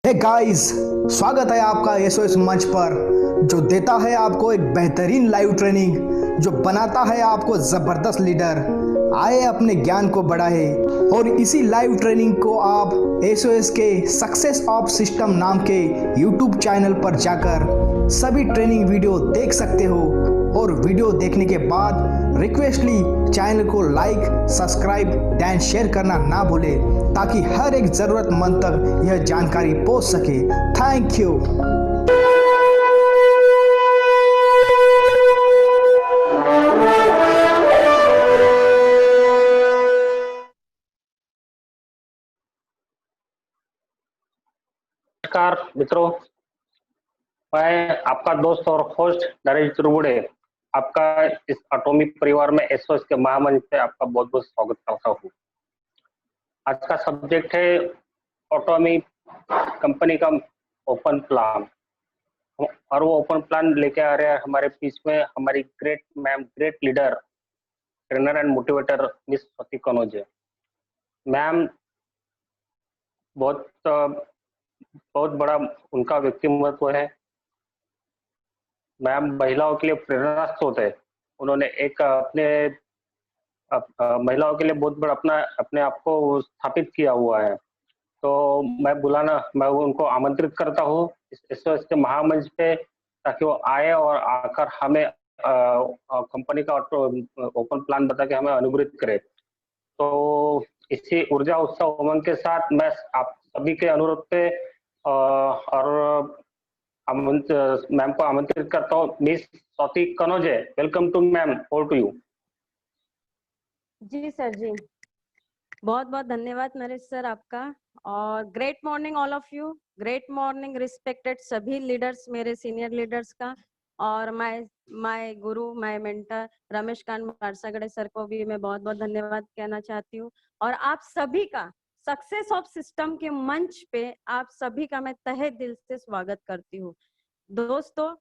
Hey guys, स्वागत है आपका एसओएस मंच पर, जो देता है आपको एक बेहतरीन लाइव ट्रेनिंग, जो बनाता है आपको जबरदस्त लीडर। आए अपने ज्ञान को बढ़ाए और इसी लाइव ट्रेनिंग को आप एसओएस के सक्सेस ऑफ सिस्टम नाम के यूट्यूब चैनल पर जाकर सभी ट्रेनिंग वीडियो देख सकते हो। और वीडियो देखने के बाद रिक्वेस्टली चैनल को लाइक, सब्सक्राइब दैन शेयर करना ना भूले, ताकि हर एक जरूरतमंद तक यह जानकारी पहुंच सके। Thank you. नमस्कार मित्रों, मैं आपका दोस्त और होस्ट नरेश त्रिगुड़े आपका इस एटॉमिक परिवार में एसओएस के महामंच पे आपका बहुत बहुत स्वागत करता हूँ। आज का सब्जेक्ट है एटॉमिक कंपनी का ओपन प्लान, और वो ओपन प्लान लेके आ रहे हैं हमारे बीच में हमारी great ma'am, great leader, trainer and motivator miss Swati Kanauje ma'am. बहुत बड़ा उनका व्यक्तित्व है। मैम महिलाओं के लिए प्रेरणा स्रोत है। उन्होंने एक महिलाओं के लिए बहुत बड़ा अपने आप को स्थापित किया हुआ है। तो मैं उनको आमंत्रित करता हूँ इस एसओएस के महामंच पे, ताकि वो आए और आकर हमें कंपनी का ओपन प्लान बता के हमें अनुग्रहित करे। तो इसी ऊर्जा, उत्साह, उमंग के साथ मैं आप सभी के अनुरोध पे और मैम को आमंत्रित करता हूँ। Miss Swati Kanauje, welcome to ma'am, over to you. जी सर जी, बहुत बहुत धन्यवाद नरेश सर आपका। और great morning all of you, great morning respected सभी लीडर्स, मेरे सीनियर लीडर्स का। और my guru, my mentor Ramesh Kant Barsagade sir को भी मैं बहुत बहुत धन्यवाद कहना चाहती हूँ। और आप सभी का सक्सेस ऑफ सिस्टम के मंच पे आप सभी का मैं तहे दिल से स्वागत करती हूँ। दोस्तों,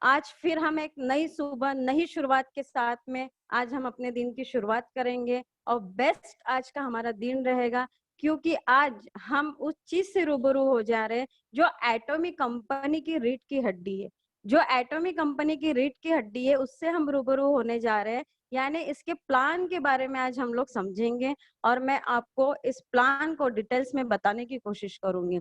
आज फिर हम एक नई सुबह, नई शुरुआत के साथ में आज हम अपने दिन की शुरुआत करेंगे। और बेस्ट आज का हमारा दिन रहेगा, क्योंकि आज हम उस चीज से रूबरू हो जा रहे हैं जो एटॉमिक कंपनी की रीढ़ की हड्डी है। जो एटॉमिक कंपनी की रीढ़ की हड्डी है, उससे हम रूबरू होने जा रहे हैं। यानी इसके प्लान के बारे में आज हम लोग समझेंगे और मैं आपको इस प्लान को डिटेल्स में बताने की कोशिश करूंगी।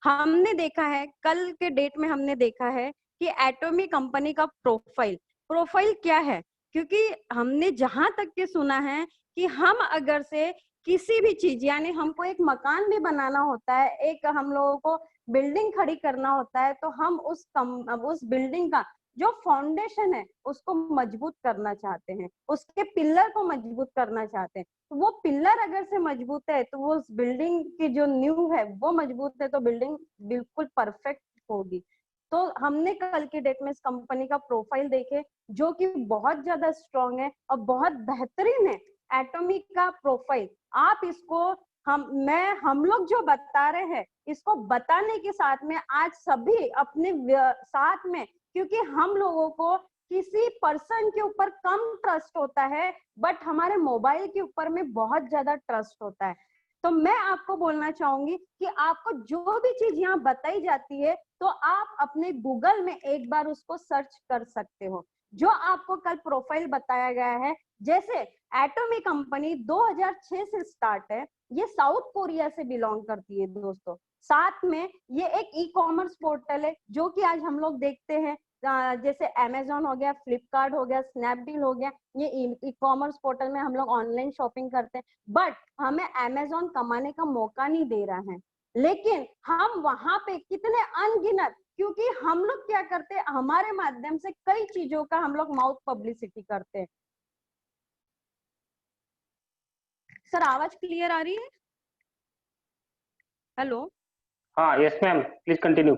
हमने देखा है, कल के डेट में हमने देखा है कि एटॉमिक कंपनी का प्रोफाइल क्या है। क्योंकि हमने जहां तक के सुना है कि हम अगर से किसी भी चीज, यानी हमको एक मकान भी बनाना होता है, एक हम लोगों को बिल्डिंग खड़ी करना होता है, तो हम उस बिल्डिंग का जो फाउंडेशन है उसको मजबूत करना चाहते हैं, उसके पिलर को मजबूत करना चाहते हैं। तो वो पिलर अगर से मजबूत है तो वो उस बिल्डिंग की जो नींव है वो मजबूत है, तो बिल्डिंग बिल्कुल परफेक्ट होगी। तो हमने कल की डेट में इस कंपनी का प्रोफाइल देखे, जो कि बहुत ज्यादा स्ट्रॉन्ग है और बहुत बेहतरीन है। एटॉमिक का प्रोफाइल आप इसको हम लोग जो बता रहे हैं, इसको बताने के साथ में आज सभी अपने साथ में, क्योंकि हम लोगों को किसी पर्सन के ऊपर कम ट्रस्ट होता है, बट हमारे मोबाइल के ऊपर में बहुत ज्यादा ट्रस्ट होता है। तो मैं आपको बोलना चाहूंगी कि आपको जो भी चीज यहाँ बताई जाती है, तो आप अपने गूगल में एक बार उसको सर्च कर सकते हो। जो आपको कल प्रोफाइल बताया गया है, जैसे एटॉमिक कंपनी 2006 से स्टार्ट है, ये साउथ कोरिया से बिलोंग करती है दोस्तों। साथ में ये एक ई कॉमर्स पोर्टल है, जो कि आज हम लोग देखते हैं जैसे अमेजोन हो गया, फ्लिपकार्ट हो गया, स्नैपडील हो गया, ये ई कॉमर्स पोर्टल में हम लोग ऑनलाइन शॉपिंग करते हैं। बट हमें अमेजोन कमाने का मौका नहीं दे रहा है, लेकिन हम वहां पे कितने अनगिनत, क्योंकि हम लोग क्या करते हैं, हमारे माध्यम से कई चीजों का हम लोग माउथ पब्लिसिटी करते हैं। सर आवाज क्लियर आ रही है? हेलो। हाँ, यस मैम, प्लीज कंटिन्यू।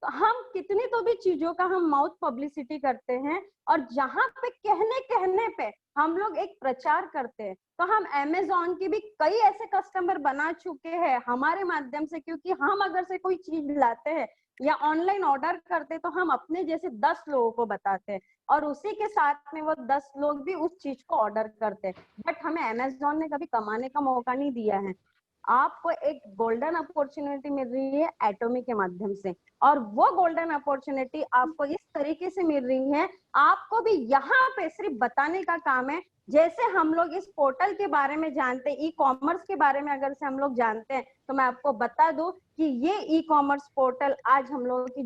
तो हम कितनी तो भी चीजों का हम माउथ पब्लिसिटी करते हैं, और जहां पे कहने पे हम लोग एक प्रचार करते हैं। तो हम अमेजोन की भी कई ऐसे कस्टमर बना चुके हैं हमारे माध्यम से, क्योंकि हम अगर से कोई चीज लाते हैं या ऑनलाइन ऑर्डर करते हैं, तो हम अपने जैसे 10 लोगों को बताते हैं, और उसी के साथ में वो 10 लोग भी उस चीज को ऑर्डर करते हैं। बट हमें अमेजोन ने कभी कमाने का मौका नहीं दिया है। आपको एक गोल्डन अपॉर्चुनिटी मिल रही है एटॉमी के माध्यम से, और वो गोल्डन अपॉर्चुनिटी आपको इस तरीके से मिल रही है, आपको भी यहाँ पे सिर्फ बताने का काम है। जैसे हम लोग इस पोर्टल के बारे में जानते हैं, ई कॉमर्स के बारे में अगर से हम लोग जानते हैं, तो मैं आपको बता दूं कि ये ई कॉमर्स पोर्टल आज हम लोगों की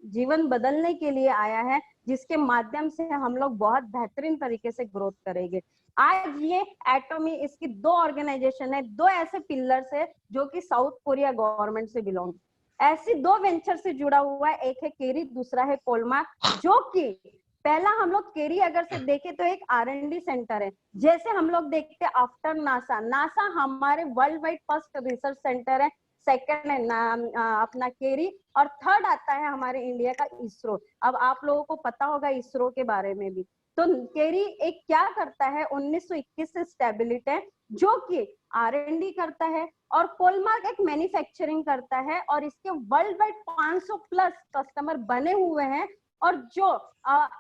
जीवन बदलने के लिए आया है, जिसके माध्यम से हम लोग बहुत बेहतरीन तरीके से ग्रोथ करेंगे। आज ये एटॉमी, इसकी 2 ऑर्गेनाइजेशन है, 2 ऐसे पिलर्स है जो कि साउथ कोरिया गवर्नमेंट से बिलोंग, ऐसी 2 वेंचर से जुड़ा हुआ है। एक है केरी, दूसरा है कोलमार, जो कि पहला हम लोग केरी अगर से देखे तो एक R&D सेंटर है। जैसे हम लोग देखते हैं आफ्टर नासा हमारे world wide first research centre है, सेकंड है अपना केरी, और थर्ड आता है हमारे इंडिया का इसरो। अब आप लोगों को पता होगा इसरो के बारे में भी। तो केरी एक क्या करता है, 1921 से स्टेबिलिटी है, जो कि R&D करता है, और कोलमार्क एक मैन्युफैक्चरिंग करता है, और इसके वर्ल्ड वाइड 500 प्लस कस्टमर बने हुए हैं, और जो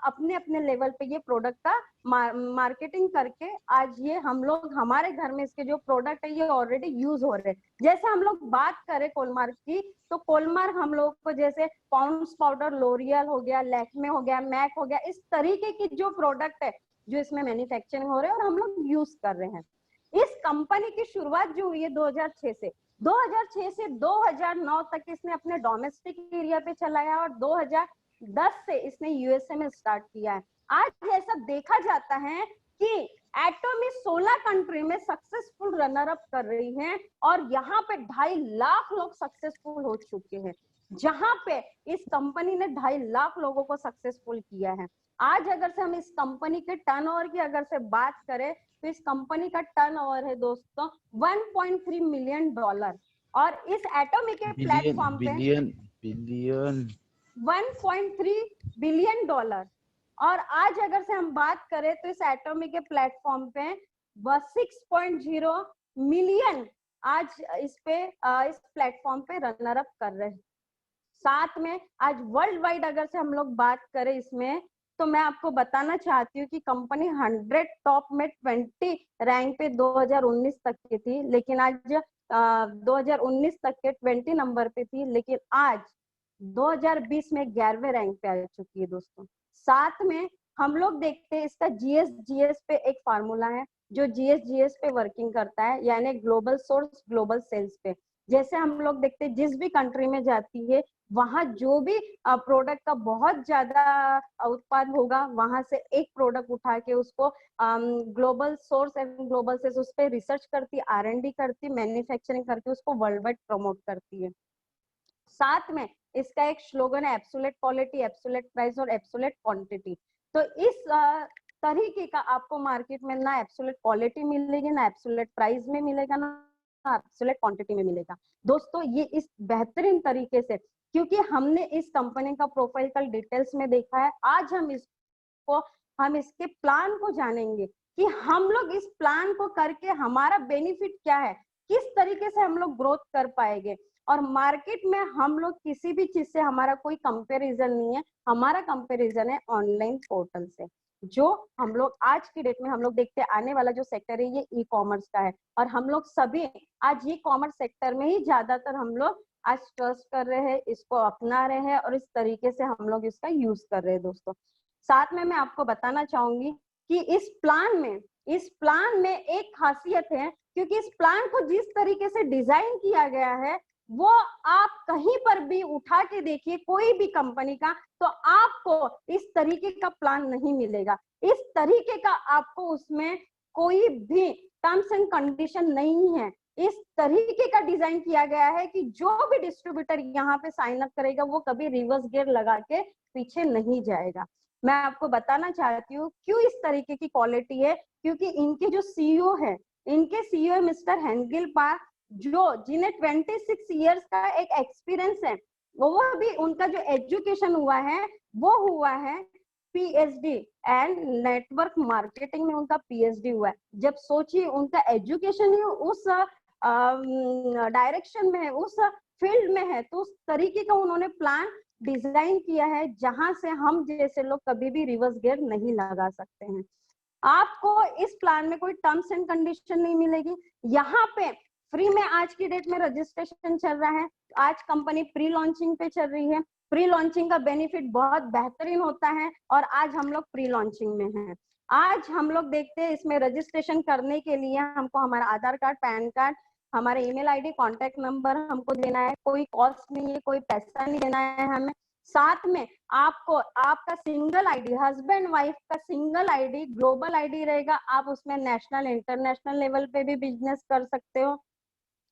अपने अपने लेवल पे ये प्रोडक्ट का मार्केटिंग करके आज ये हम लोग हमारे घर में इसके जो प्रोडक्ट है ये ऑलरेडी यूज हो रहे हैं। जैसे हम लोग बात करें कोलमार्क की, तो कोलमार्क हम लोग को जैसे पॉन्ड्स पाउडर, लोरियल हो गया, लैक्मे हो गया, मैक हो गया, इस तरीके की जो प्रोडक्ट है जो इसमें मैन्युफैक्चरिंग हो रहे हैं और हम लोग यूज कर रहे हैं। इस कंपनी की शुरुआत जो हुई है 2006 से 2009 तक इसने अपने डोमेस्टिक एरिया पे चलाया, और 2010 से इसने यूएसए में स्टार्ट किया है। आज ऐसा देखा जाता है कि एटॉमी 16 कंट्री में सक्सेसफुल रनर अप कर रही है, और यहाँ पे 2.5 लाख लोग सक्सेसफुल हो चुके हैं, जहां पे इस कंपनी ने 2.5 लाख लोगों को सक्सेसफुल किया है। आज अगर से हम इस कंपनी के टर्नओवर की अगर से बात करें, तो इस कंपनी का टर्नओवर है दोस्तों $1.3 मिलियन, और इस एटॉमी के प्लेटफॉर्म पे बिलियन 1.3 बिलियन डॉलर। और आज अगर से हम बात करें तो इस एटॉमी के प्लेटफॉर्म पे 6.0 मिलियन आज इस प्लेटफॉर्म पे रनर अप कर रहे हैं। साथ में आज वर्ल्ड वाइड अगर से हम लोग बात करें इसमें, तो मैं आपको बताना चाहती हूँ कि कंपनी 100 टॉप में 20 रैंक पे 2019 तक की थी, लेकिन आज 2019 तक के 20 नंबर पे थी, लेकिन आज 2020 में 11वें रैंक पे आ चुकी है दोस्तों। साथ में हम लोग देखते हैं इसका GS पे एक फार्मूला है जो GS पे वर्किंग करता है, यानी ग्लोबल सोर्स ग्लोबल सेल्स पे। जैसे हम लोग देखते हैं जिस भी कंट्री में जाती है, वहां जो भी प्रोडक्ट का बहुत ज्यादा उत्पाद होगा, वहां से एक प्रोडक्ट उठा के उसको global source and global sales उस पर रिसर्च करती, R&D करती, मैन्युफैक्चरिंग करके उसको वर्ल्ड वाइड प्रमोट करती है। साथ में इसका एक स्लोगन है एब्सोल्यूट क्वालिटी, एब्सोल्यूट प्राइस और एब्सोल्यूट क्वांटिटी। तो इस तरीके का आपको मार्केट में ना एब्सोल्यूट क्वालिटी मिलेगी, ना एब्सोल्यूट प्राइस में मिलेगा, ना एब्सोल्यूट क्वांटिटी में मिलेगा। दोस्तों ये इस बेहतरीन तरीके से, क्योंकि हमने इस कंपनी का प्रोफाइल कल डिटेल्स में देखा है, आज हम इसके प्लान को जानेंगे कि हम लोग इस प्लान को करके हमारा बेनिफिट क्या है, किस तरीके से हम लोग ग्रोथ कर पाएंगे। और मार्केट में हम लोग किसी भी चीज से हमारा कोई कंपैरिजन नहीं है, हमारा कंपैरिजन है ऑनलाइन पोर्टल से, जो हम लोग आज की डेट में हम लोग देखते हैं आने वाला जो सेक्टर है ये ई कॉमर्स का है, और हम लोग सभी आज ई कॉमर्स सेक्टर में ही ज्यादातर हम लोग आज ट्रस्ट कर रहे हैं, इसको अपना रहे हैं, और इस तरीके से हम लोग इसका यूज कर रहे हैं दोस्तों। साथ में मैं आपको बताना चाहूंगी कि इस प्लान में एक खासियत है, क्योंकि इस प्लान को जिस तरीके से डिजाइन किया गया है वो आप कहीं पर भी उठा के देखिए कोई भी कंपनी का, तो आपको इस तरीके का प्लान नहीं मिलेगा। इस तरीके का आपको उसमें कोई भी टर्म्स एंड कंडीशन नहीं है। इस तरीके का डिजाइन किया गया है कि जो भी डिस्ट्रीब्यूटर यहाँ पे साइन अप करेगा वो कभी रिवर्स गियर लगा के पीछे नहीं जाएगा। मैं आपको बताना चाहती हूँ क्यों इस तरीके की क्वालिटी है, क्योंकि इनके जो सीईओ है, इनके सीईओ मिस्टर हेंगिल पार, जिन्हें 26 इयर्स का एक एक्सपीरियंस है, वो भी उनका जो एजुकेशन हुआ है वो हुआ है PhD एंड नेटवर्क मार्केटिंग में उनका PhD हुआ है। जब सोचिए उनका एजुकेशन ही उस डायरेक्शन में है, उस फील्ड में है, तो उस तरीके का उन्होंने प्लान डिजाइन किया है जहां से हम जैसे लोग कभी भी रिवर्स गियर नहीं लगा सकते हैं। आपको इस प्लान में कोई टर्म्स एंड कंडीशन नहीं मिलेगी। यहाँ पे फ्री में आज की डेट में रजिस्ट्रेशन चल रहा है। आज कंपनी प्री लॉन्चिंग पे चल रही है। प्री लॉन्चिंग का बेनिफिट बहुत बेहतरीन होता है और आज हम लोग प्री लॉन्चिंग में हैं। आज हम लोग देखते हैं इसमें रजिस्ट्रेशन करने के लिए हमको हमारा आधार कार्ड, पैन कार्ड, हमारे ईमेल आईडी, कॉन्टेक्ट नंबर हमको देना है। कोई कॉस्ट नहीं है, कोई पैसा नहीं देना है हमें। साथ में आपको आपका सिंगल आईडी, हस्बैंड वाइफ का सिंगल आईडी, ग्लोबल आईडी रहेगा। आप उसमें नेशनल, इंटरनेशनल लेवल पे भी बिजनेस कर सकते हो।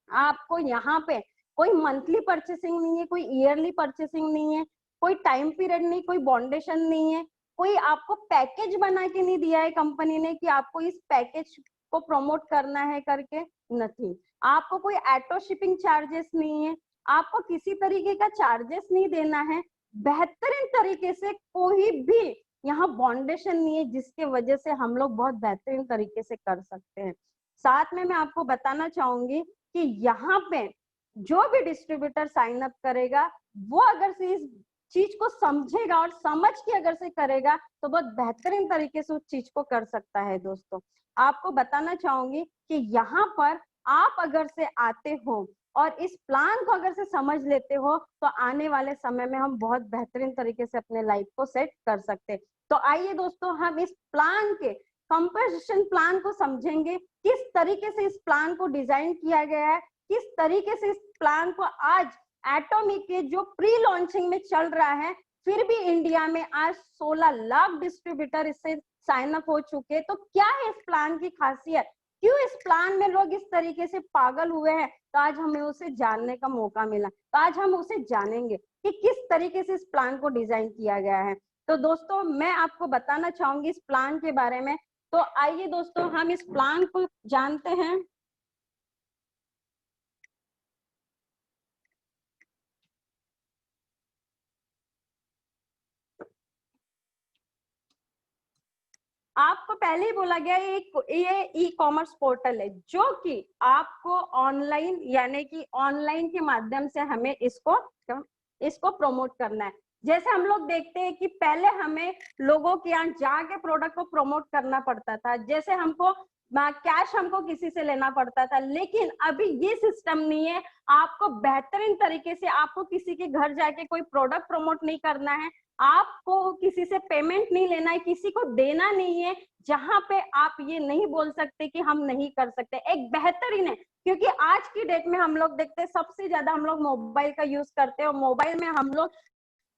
आपको यहाँ पे कोई मंथली परचेसिंग नहीं है, कोई ईयरली परचेसिंग नहीं है, कोई टाइम पीरियड नहीं, कोई बॉन्डेशन नहीं है, कोई आपको पैकेज बना के नहीं दिया है कंपनी ने कि आपको इस पैकेज को प्रमोट करना है करके, नहीं। आपको कोई ऑटो शिपिंग चार्जेस नहीं है, आपको किसी तरीके का चार्जेस नहीं देना है। बेहतरीन तरीके से कोई भी यहाँ बॉन्डेशन नहीं है, जिसके वजह से हम लोग बहुत बेहतरीन तरीके से कर सकते हैं। साथ में मैं आपको बताना चाहूंगी कि यहाँ पे जो भी डिस्ट्रीब्यूटर साइन अप करेगा वो अगर से इस चीज को समझेगा और समझ के अगर से करेगा तो बहुत बेहतरीन तरीके से उस चीज को कर सकता है। दोस्तों आपको बताना चाहूंगी कि यहाँ पर आप अगर से आते हो और इस प्लान को अगर से समझ लेते हो तो आने वाले समय में हम बहुत बेहतरीन तरीके से अपने लाइफ को सेट कर सकते हैं। तो आइए दोस्तों हम इस प्लान के कंपोजिशन प्लान को समझेंगे, किस तरीके से इस प्लान को डिजाइन किया गया है, किस तरीके से इस प्लान को आज एटॉमिक के जो प्री लॉन्चिंग में चल रहा है, फिर भी इंडिया में आज 16 लाख डिस्ट्रीब्यूटर इससे साइन अप हो चुके। तो क्या है इस प्लान की खासियत, क्यों इस प्लान में लोग इस तरीके से पागल हुए हैं, तो आज हमें उसे जानने का मौका मिला। तो आज हम उसे जानेंगे कि किस तरीके से इस प्लान को डिजाइन किया गया है। तो दोस्तों मैं आपको बताना चाहूंगी इस प्लान के बारे में। तो आइए दोस्तों हम इस प्लान को जानते हैं। आपको पहले ही बोला गया ये ई कॉमर्स पोर्टल है जो कि आपको ऑनलाइन यानी कि ऑनलाइन के माध्यम से हमें इसको प्रमोट करना है। जैसे हम लोग देखते हैं कि पहले हमें लोगों के यहाँ जाके प्रोडक्ट को प्रमोट करना पड़ता था, जैसे हमको कैश हमको किसी से लेना पड़ता था, लेकिन अभी ये सिस्टम नहीं है। आपको बेहतरीन तरीके से आपको किसी के घर जाके कोई प्रोडक्ट प्रमोट नहीं करना है, आपको किसी से पेमेंट नहीं लेना है, किसी को देना नहीं है, जहां पे आप ये नहीं बोल सकते कि हम नहीं कर सकते। एक बेहतरीन है क्योंकि आज की डेट में हम लोग देखते हैं सबसे ज्यादा हम लोग मोबाइल का यूज करते हैं और मोबाइल में हम लोग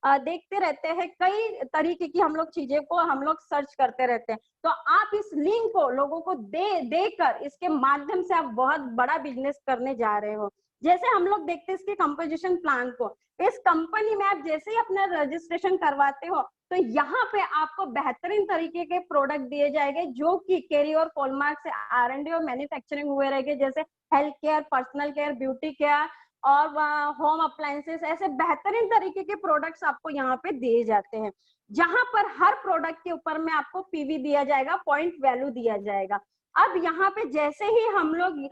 देखते रहते हैं, कई तरीके की हम लोग चीजें को हम लोग सर्च करते रहते हैं। तो आप इस लिंक को लोगों को देकर इसके माध्यम से आप बहुत बड़ा बिजनेस करने जा रहे हो। जैसे हम लोग देखते हैं इसके कंपोजिशन प्लान को, इस कंपनी में आप जैसे ही अपना रजिस्ट्रेशन करवाते हो तो यहाँ पे आपको बेहतरीन तरीके के प्रोडक्ट दिए जाएंगे जो कि कैरी और हॉलमार्क से R&D और मैन्युफैक्चरिंग हुए रहेंगे, जैसे health care, personal care, beauty care और होम अप्लायंसेस। ऐसे बेहतरीन तरीके के प्रोडक्ट्स आपको यहाँ पे दिए जाते हैं, जहां पर हर प्रोडक्ट के ऊपर में आपको पीवी दिया जाएगा, पॉइंट वैल्यू दिया जाएगा। अब यहाँ पे जैसे ही हम लोग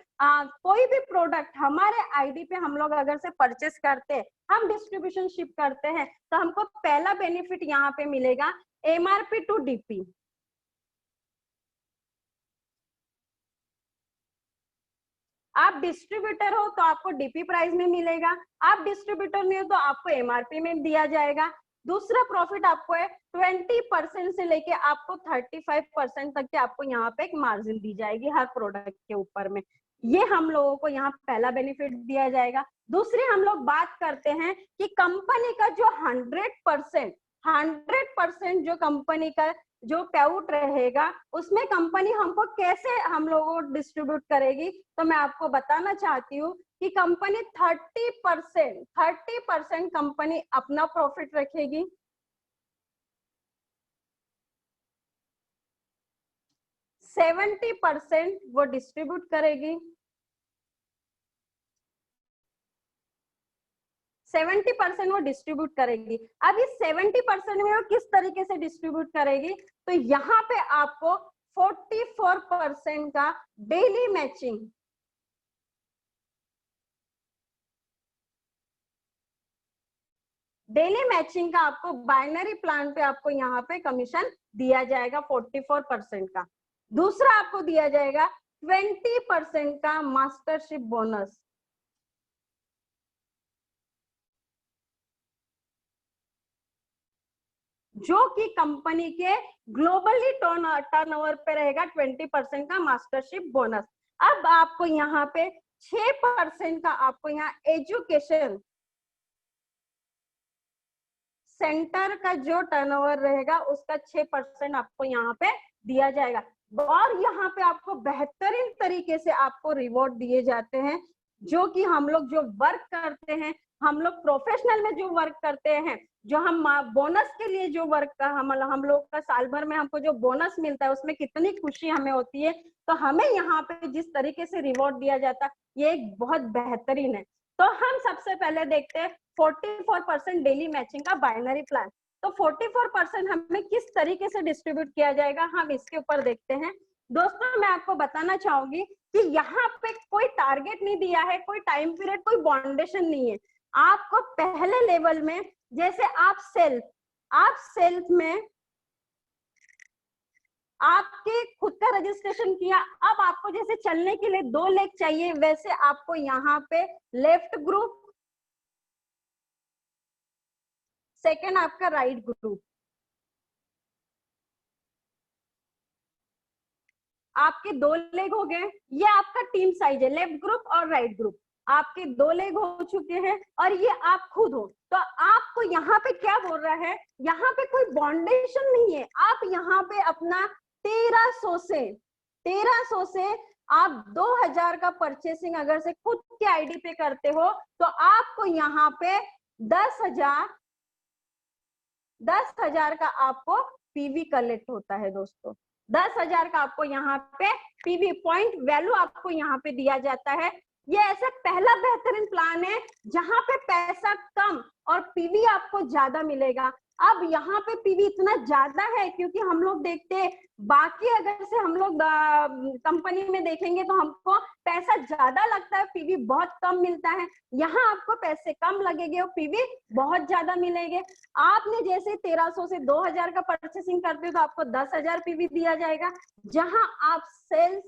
कोई भी प्रोडक्ट हमारे आईडी पे हम लोग अगर से परचेस करते हैं, हम डिस्ट्रीब्यूशन शिप करते हैं, तो हमको पहला बेनिफिट यहाँ पे मिलेगा MRP टू DP। आप डिस्ट्रीब्यूटर हो तो आपको DP प्राइस में मिलेगा, आप डिस्ट्रीब्यूटर नहीं हो तो आपको MRP में दिया जाएगा। दूसरा प्रॉफिट आपको है 20% से लेके आपको 35% तक के आपको यहाँ पे एक मार्जिन दी जाएगी हर प्रोडक्ट के ऊपर में। ये हम लोगों को यहाँ पहला बेनिफिट दिया जाएगा। दूसरी हम लोग बात करते हैं कि कंपनी का जो 100% जो कंपनी का जो पेआउट रहेगा उसमें कंपनी हमको कैसे हम लोगों को डिस्ट्रीब्यूट करेगी। तो मैं आपको बताना चाहती हूँ कि कंपनी 30% कंपनी अपना प्रॉफिट रखेगी, 70% वो डिस्ट्रीब्यूट करेगी, 70% वो डिस्ट्रीब्यूट करेगी। अब इस 70% में वो किस तरीके से डिस्ट्रीब्यूट करेगी, तो यहाँ पे आपको 44% का डेली मैचिंग, का आपको बाइनरी प्लान पे आपको यहाँ पे कमीशन दिया जाएगा 44% का। दूसरा आपको दिया जाएगा 20% का मास्टरशिप बोनस। जो कि कंपनी के ग्लोबली टर्नओवर पे रहेगा 20% का मास्टरशिप बोनस। अब आपको यहाँ पे 6% का आपको यहाँ एजुकेशन सेंटर का जो टर्नओवर रहेगा उसका 6% आपको यहाँ पे दिया जाएगा। और यहाँ पे आपको बेहतरीन तरीके से आपको रिवॉर्ड दिए जाते हैं, जो कि हम लोग जो वर्क करते हैं, हम लोग प्रोफेशनल में जो वर्क करते हैं, जो हम बोनस के लिए जो वर्क का हम लोग का साल भर में हमको जो बोनस मिलता है उसमें कितनी खुशी हमें होती है। तो हमें यहाँ पे जिस तरीके से रिवॉर्ड दिया जाता है ये एक बहुत बेहतरीन है। तो हम सबसे पहले देखते हैं 44% डेली मैचिंग का बाइनरी प्लान। तो 44% हमें किस तरीके से डिस्ट्रीब्यूट किया जाएगा हम इसके ऊपर देखते हैं। दोस्तों मैं आपको बताना चाहूंगी कि यहाँ पे कोई टारगेट नहीं दिया है, कोई टाइम पीरियड, कोई बाउंडेशन नहीं है। आपको पहले लेवल में जैसे आप सेल्फ में आपके खुद का रजिस्ट्रेशन किया, अब आपको जैसे चलने के लिए 2 लेग चाहिए, वैसे आपको यहाँ पे लेफ्ट ग्रुप, सेकेंड आपका राइट ग्रुप, आपके 2 लेग हो गए। ये आपका टीम साइज है, लेफ्ट ग्रुप और राइट ग्रुप, आपके 2 लेग हो चुके हैं और ये आप खुद हो। तो आपको यहाँ पे क्या बोल रहा है, यहाँ पे कोई बाउंडेशन नहीं है। आप यहाँ पे अपना 1300 से आप 2000 का परचेसिंग अगर से खुद के आईडी पे करते हो तो आपको यहाँ पे 10,000 का आपको पीवी कलेक्ट होता है। दोस्तों 10,000 का आपको यहाँ पे पीवी पॉइंट वैल्यू आपको यहाँ पे दिया जाता है। ये ऐसा पहला बेहतरीन प्लान है जहां पे पैसा कम और पीवी आपको ज्यादा मिलेगा। अब यहाँ पे पीवी इतना ज्यादा है क्योंकि हम लोग देखते हैं बाकी अगर से हम लोग कंपनी में देखेंगे तो हमको पैसा ज्यादा लगता है, पीवी बहुत कम मिलता है। यहाँ आपको पैसे कम लगेंगे और पीवी बहुत ज्यादा मिलेंगे। आपने जैसे 1300 से 2000 का परचेसिंग करते हो तो आपको 10,000 पीवी दिया जाएगा, जहां आप सेल्स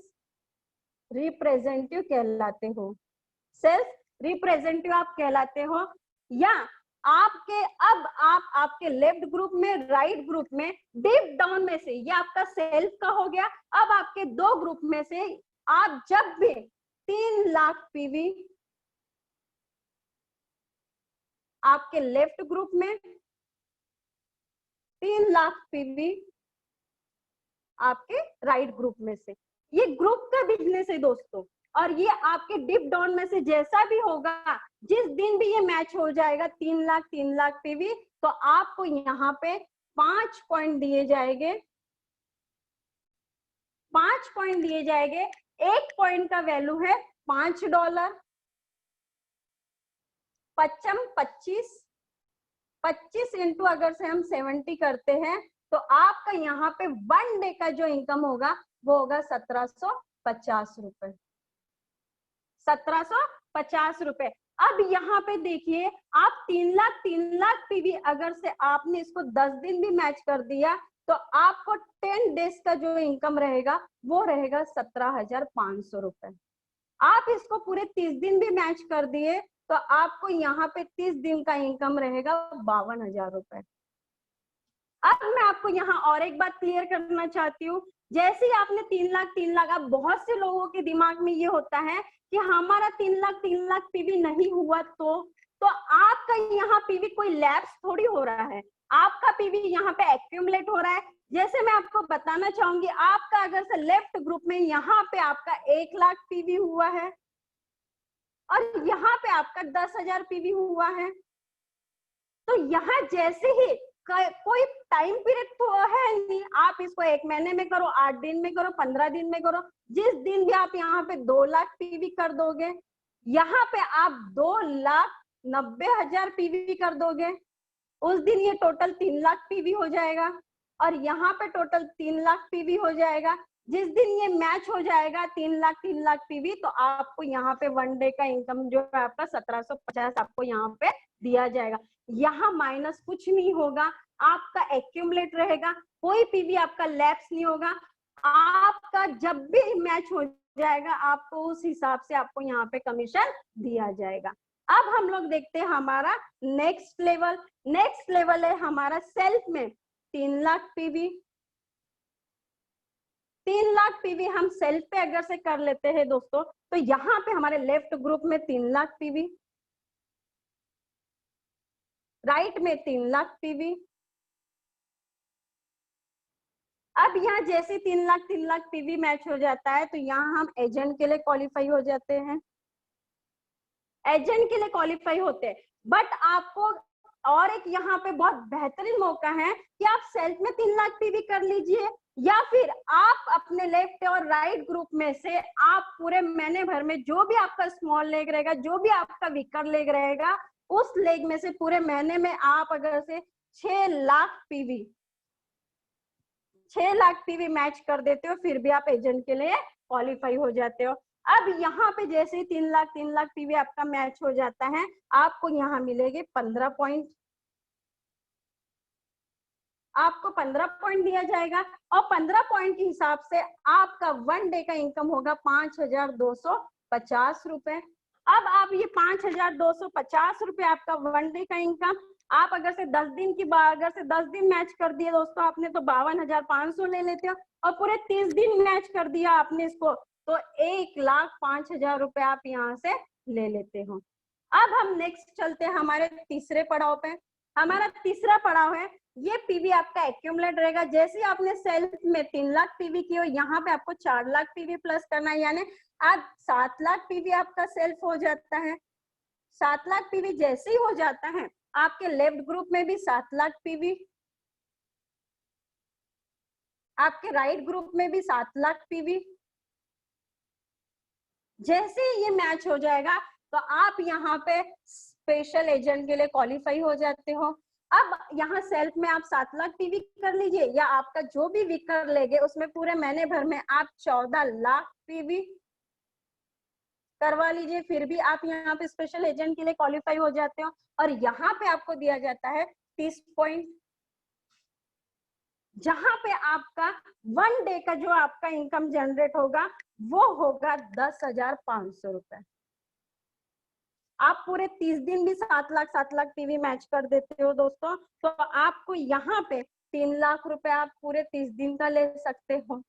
रिप्रेजेंटेटिव कहलाते हो। सेल्स रिप्रेजेंटेटिव आप कहलाते हो। या आपके अब आप आपके लेफ्ट ग्रुप में, राइट ग्रुप में डीप डाउन में से, ये आपका सेल्फ का हो गया। अब आपके 2 ग्रुप में से आप जब भी 3 लाख पीवी आपके लेफ्ट ग्रुप में, 3 लाख पीवी आपके राइट ग्रुप में से, ये ग्रुप का बिजनेस है दोस्तों। और ये आपके डिप डाउन में से जैसा भी होगा, जिस दिन भी ये मैच हो जाएगा 3 लाख पीवी, तो आपको यहाँ पे 5 पॉइंट दिए जाएंगे। 5 पॉइंट दिए जाएंगे। 1 पॉइंट का वैल्यू है $5। 25 इंटू अगर से हम 70 करते हैं तो आपका यहाँ पे 1 डे का जो इनकम होगा वो होगा 1750 रुपए। 1750 रुपए। अब यहाँ पे देखिए आप 3 लाख पीवी अगर से आपने इसको 10 दिन भी मैच कर दिया तो आपको 10 डेज का जो इनकम रहेगा वो रहेगा 17,500 रुपए। आप इसको पूरे 30 दिन भी मैच कर दिए तो आपको यहाँ पे 30 दिन का इनकम रहेगा 52,000 रुपए। अब मैं आपको यहाँ और एक बात क्लियर करना चाहती हूँ। जैसे ही आपने 3 लाख, अब बहुत से लोगों के दिमाग में ये होता है कि हमारा 3 लाख पीवी नहीं हुआ तो आपका यहाँ पीवी कोई लैप्स थोड़ी हो रहा है, आपका पीवी यहाँ पे एक्यूमुलेट हो रहा है। जैसे मैं आपको बताना चाहूंगी, आपका अगर से लेफ्ट ग्रुप में यहाँ पे आपका 1 लाख पीवी हुआ है और यहाँ पे आपका 10,000 पीवी हुआ है, तो यहाँ जैसे ही कोई टाइम पीरियड तो है नहीं, आप इसको 1 महीने में करो, 8 दिन में करो, 15 दिन में करो, जिस दिन भी आप यहाँ पे 2 लाख पीवी कर दोगे, यहाँ पे आप 2,90,000 पीवी कर दोगे, उस दिन ये टोटल 3 लाख पीवी हो जाएगा और यहाँ पे टोटल 3 लाख पीवी हो जाएगा। जिस दिन ये मैच हो जाएगा 3 लाख पीवी, तो आपको यहाँ पे 1 डे का इनकम जो है आपका 1750 आपको यहाँ पे दिया जाएगा। यहाँ माइनस कुछ नहीं होगा, आपका एक्यूमुलेट रहेगा, कोई पीवी आपका लैप्स नहीं होगा। आपका जब भी मैच हो जाएगा, आपको उस हिसाब से आपको यहाँ पे कमीशन दिया जाएगा। अब हम लोग देखते हैं हमारा नेक्स्ट लेवल है हमारा सेल्फ में 3 लाख पीवी। 3 लाख पीवी हम सेल्फ पे अगर से कर लेते हैं दोस्तों, तो यहाँ पे हमारे लेफ्ट ग्रुप में 3 लाख पीवी, राइट में 3 लाख पीवी। अब यहाँ जैसे 3 लाख पीवी मैच हो जाता है, तो यहाँ हम एजेंट के लिए क्वालिफाई हो जाते हैं, एजेंट के लिए क्वालिफाई होते हैं। बट आपको और एक यहाँ पे बहुत बेहतरीन मौका है कि आप सेल्फ में 3 लाख पीवी कर लीजिए, या फिर आप अपने लेफ्ट और राइट ग्रुप में से आप पूरे महीने भर में जो भी आपका स्मॉल लेग रहेगा, जो भी आपका वीकर लेग रहेगा, उस लेग में से पूरे महीने में आप अगर से 6 लाख पीवी मैच कर देते हो, फिर भी आप एजेंट के लिए क्वालिफाई हो जाते हो। अब यहाँ पे जैसे ही 3 लाख पीवी आपका मैच हो जाता है, आपको यहाँ मिलेंगे 15 पॉइंट, आपको 15 पॉइंट दिया जाएगा, और 15 पॉइंट के हिसाब से आपका 1 डे का इनकम होगा 5,250 रुपए। अब आप ये 5,250 रुपए आपका 1 डे का इनकम, आप अगर से 10 दिन की अगर से 10 दिन मैच कर दिए दोस्तों आपने, तो 52,500 ले लेते हो, और पूरे 30 दिन मैच कर दिया आपने इसको, तो 1,05,000 रुपए आप यहाँ से ले लेते हो। अब हम नेक्स्ट चलते हैं हमारे तीसरे पड़ाव पे। हमारा तीसरा पड़ाव है, ये पीवी आपका एक्यूमुलेट रहेगा। जैसे आपने सेल्फ में 3 लाख पीवी की हो, यहाँ पे आपको 4 लाख पीवी प्लस करना है, यानी अब 7 लाख पीवी आपका सेल्फ हो जाता है। 7 लाख पीवी जैसे ही हो जाता है, आपके लेफ्ट ग्रुप में भी 7 लाख पीवी, आपके राइट ग्रुप में भी 7 लाख पीवी। जैसे ही ये मैच हो जाएगा, तो आप यहाँ पे स्पेशल एजेंट के लिए क्वालिफाई हो जाते हो। अब यहाँ सेल्फ में आप 7 लाख पीवी कर लीजिए, या आपका जो भी वीकर लेगे उसमें पूरे महीने भर में आप 14 लाख पीवी करवा लीजिए, फिर भी आप यहाँ पे स्पेशल एजेंट के लिए क्वालिफाई हो जाते हो। और यहाँ पे आपको दिया जाता है 30 पॉइंट, जहां पे आपका 1 डे का जो आपका इनकम जनरेट होगा वो होगा 10,500 रुपए। आप पूरे 30 दिन भी 7 लाख पीवी मैच कर देते हो दोस्तों, तो आपको यहाँ पे 3 लाख रुपए आप पूरे 30 दिन का ले सकते हो।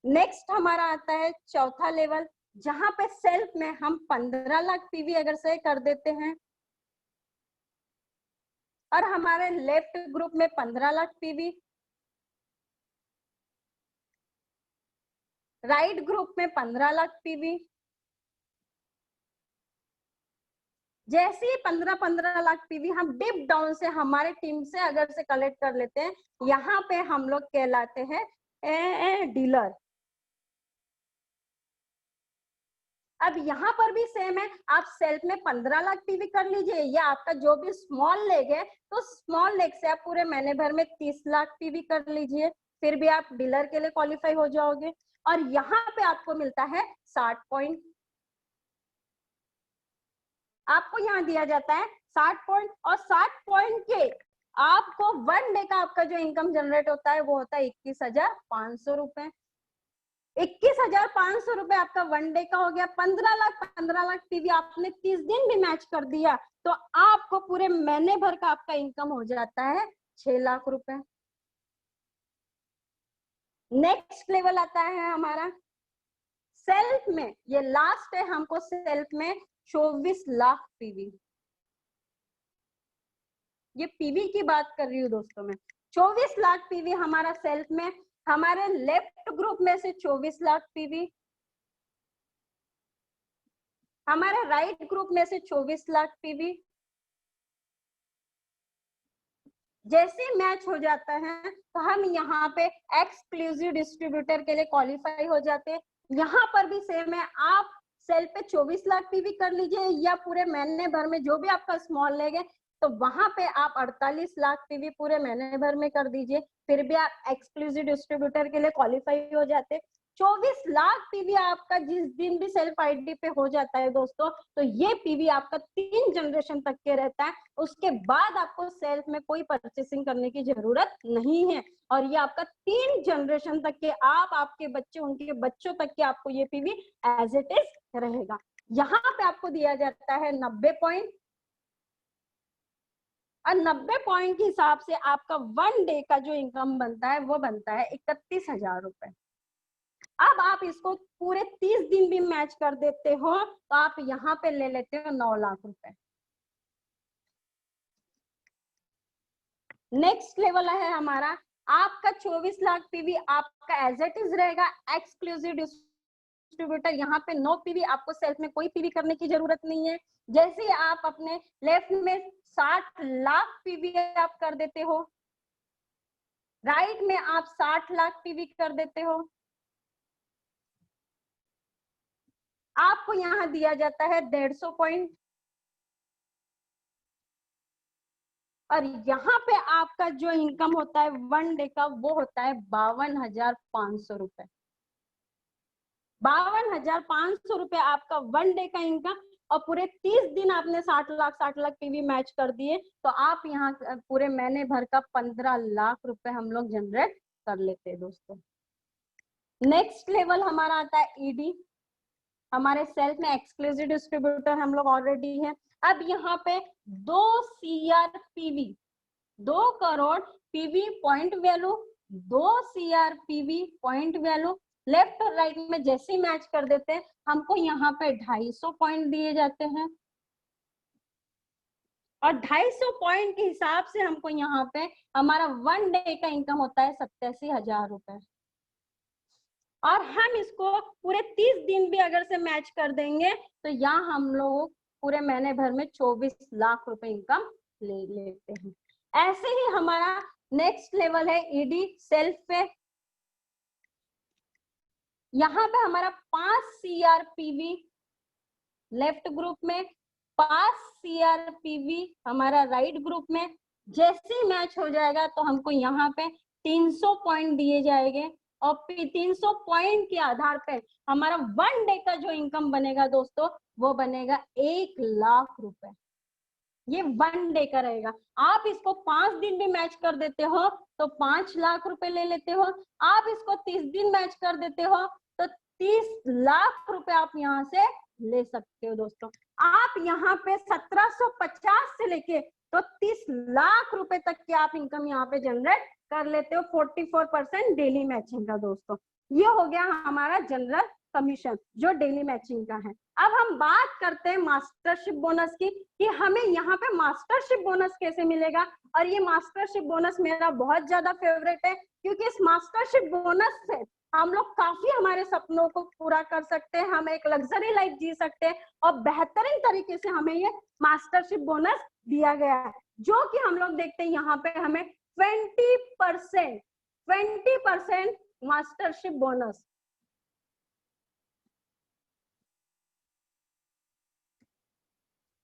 नेक्स्ट हमारा आता है चौथा लेवल, जहां पे सेल्फ में हम 15 लाख पीवी अगर से कर देते हैं, और हमारे लेफ्ट ग्रुप में 15 लाख पीवी, राइट ग्रुप में 15 लाख पीवी। जैसे ही 15 लाख पीवी हम डिप डाउन से हमारे टीम से अगर से कलेक्ट कर लेते हैं, यहाँ पे हम लोग कहलाते हैं डीलर। अब यहाँ पर भी सेम है, आप सेल्फ में 15 लाख पीवी कर लीजिए, या आपका जो भी स्मॉल लेग है, तो स्मॉल लेग से आप पूरे महीने भर में 30 लाख पीवी कर लीजिए, फिर भी आप डीलर के लिए क्वालिफाई हो जाओगे। और यहाँ पे आपको मिलता है 60 पॉइंट, आपको यहाँ दिया जाता है 60 पॉइंट, और 60 पॉइंट के आपको 1 डे का आपका जो इनकम जनरेट होता है वो होता है 21,500 रुपए। 21,500 रुपए आपका 1 डे का हो गया। 15 लाख पीवी आपने 30 दिन भी मैच कर दिया, तो आपको पूरे महीने भर का आपका इनकम हो जाता है 6 लाख रुपए। नेक्स्ट लेवल आता है हमारा सेल्फ में, ये लास्ट है, हमको सेल्फ में 24 लाख पीवी, ये पीवी की बात कर रही हूँ दोस्तों मैं। 24 लाख पीवी हमारा सेल्फ में, हमारे लेफ्ट ग्रुप में से 24 लाख पीवी, हमारे राइट ग्रुप में से 24 लाख पीवी। जैसे मैच हो जाता है, तो हम यहाँ पे एक्सक्लूसिव डिस्ट्रीब्यूटर के लिए क्वालिफाई हो जाते हैं। यहाँ पर भी सेम है, आप सेल्फ पे 24 लाख पीवी कर लीजिए, या पूरे महीने भर में जो भी आपका स्मॉल लेग है, तो वहां पे आप 48 लाख पीवी पूरे महीने भर में कर दीजिए, फिर भी आप एक्सक्लूसिव डिस्ट्रीब्यूटर के लिए क्वालिफाई हो जाते। 24 लाख पीवी आपका जिस दिन भी सेल्फ आईडी पे हो जाता है दोस्तों, तो ये पीवी आपका 3 जनरेशन तक के रहता है। उसके बाद आपको सेल्फ में कोई परचेसिंग करने की जरूरत नहीं है, और ये आपका 3 जनरेशन तक के, आप, आपके बच्चे, उनके बच्चों तक के आपको ये पीवी एज इट इज रहेगा। यहाँ पे आपको दिया जाता है 90 पॉइंट, और 90 पॉइंट के हिसाब से आपका 1 डे का जो इनकम बनता है वो बनता है 31,000 रुपए। अब आप इसको पूरे 30 दिन भी मैच कर देते हो तो आप यहाँ पे ले लेते हो 9 लाख रुपए। नेक्स्ट लेवल है हमारा, आपका 24 लाख पीवी आपका एज इट इज रहेगा, एक्सक्लूसिव डिस्ट्रीब्यूटर। यहाँ पे नो पीवी, आपको सेल्फ में कोई पीवी करने की जरूरत नहीं है। जैसे ही आप अपने लेफ्ट में 60 लाख पीवी आप कर देते हो, राइट में आप 60 लाख पीवी कर देते हो, आपको यहाँ दिया जाता है 150 पॉइंट, और यहाँ पे आपका जो इनकम होता है 1 डे का वो होता है 52,500 रुपए। 52,500 रुपए आपका 1 डे का इनकम, और पूरे 30 दिन आपने 60 लाख पीवी मैच कर दिए तो आप यहाँ पूरे महीने भर का 15 लाख रुपए हम लोग जनरेट कर लेते हैं दोस्तों। नेक्स्ट लेवल हमारा आता है ईडी। हमारे सेल्फ में एक्सक्लूसिव डिस्ट्रीब्यूटर हम लोग ऑलरेडी है। अब यहाँ पे 2 CR PV, 2 crore PV point value, 2 CR PV point value, left और राइट में जैसे ही मैच कर देते हैं हमको यहाँ पे 250 पॉइंट दिए जाते हैं, और 250 पॉइंट के हिसाब से हमको यहाँ पे हमारा 1 डे का इनकम होता है 87,000 रुपए। और हम इसको पूरे 30 दिन भी अगर से मैच कर देंगे तो यहाँ हम लोग पूरे महीने भर में 24 लाख रुपए इनकम ले लेते हैं। ऐसे ही हमारा नेक्स्ट लेवल है ईडी सेल्फ पे। यहाँ पे हमारा 5 CR पीवी लेफ्ट ग्रुप में, 5 CR पीवी हमारा राइट ग्रुप में। जैसे ही मैच हो जाएगा तो हमको यहाँ पे 300 पॉइंट दिए जाएंगे, और 300 पॉइंट के आधार पे हमारा 1 डे का जो इनकम बनेगा दोस्तों वो बनेगा 1 लाख रुपए। ये 1 डे का रहेगा। आप इसको 5 दिन भी मैच कर देते हो तो 5 लाख रुपए ले लेते हो। आप इसको 30 दिन मैच कर देते हो तो 30 लाख रुपए आप यहाँ से ले सकते हो दोस्तों। आप यहाँ पे 1750 से लेके तो 30 लाख रुपए तक की आप इनकम यहाँ पे जनरेट कर लेते हो 44% डेली मैचिंग का दोस्तों। ये हो गया हमारा जनरल कमीशन जो डेली मैचिंग का है। अब हम बात करते हैं मास्टरशिप बोनस की कि हमें यहाँ पे मास्टरशिप बोनस कैसे मिलेगा। और ये मास्टरशिप बोनस मेरा बहुत ज्यादा फेवरेट है क्योंकि इस मास्टरशिप बोनस से हम लोग काफी हमारे सपनों को पूरा कर सकते हैं, हम एक लग्जरी लाइफ जी सकते हैं और बेहतरीन तरीके से हमें ये मास्टरशिप बोनस दिया गया है, जो कि हम लोग देखते हैं यहाँ पे हमें 20% मास्टरशिप बोनस।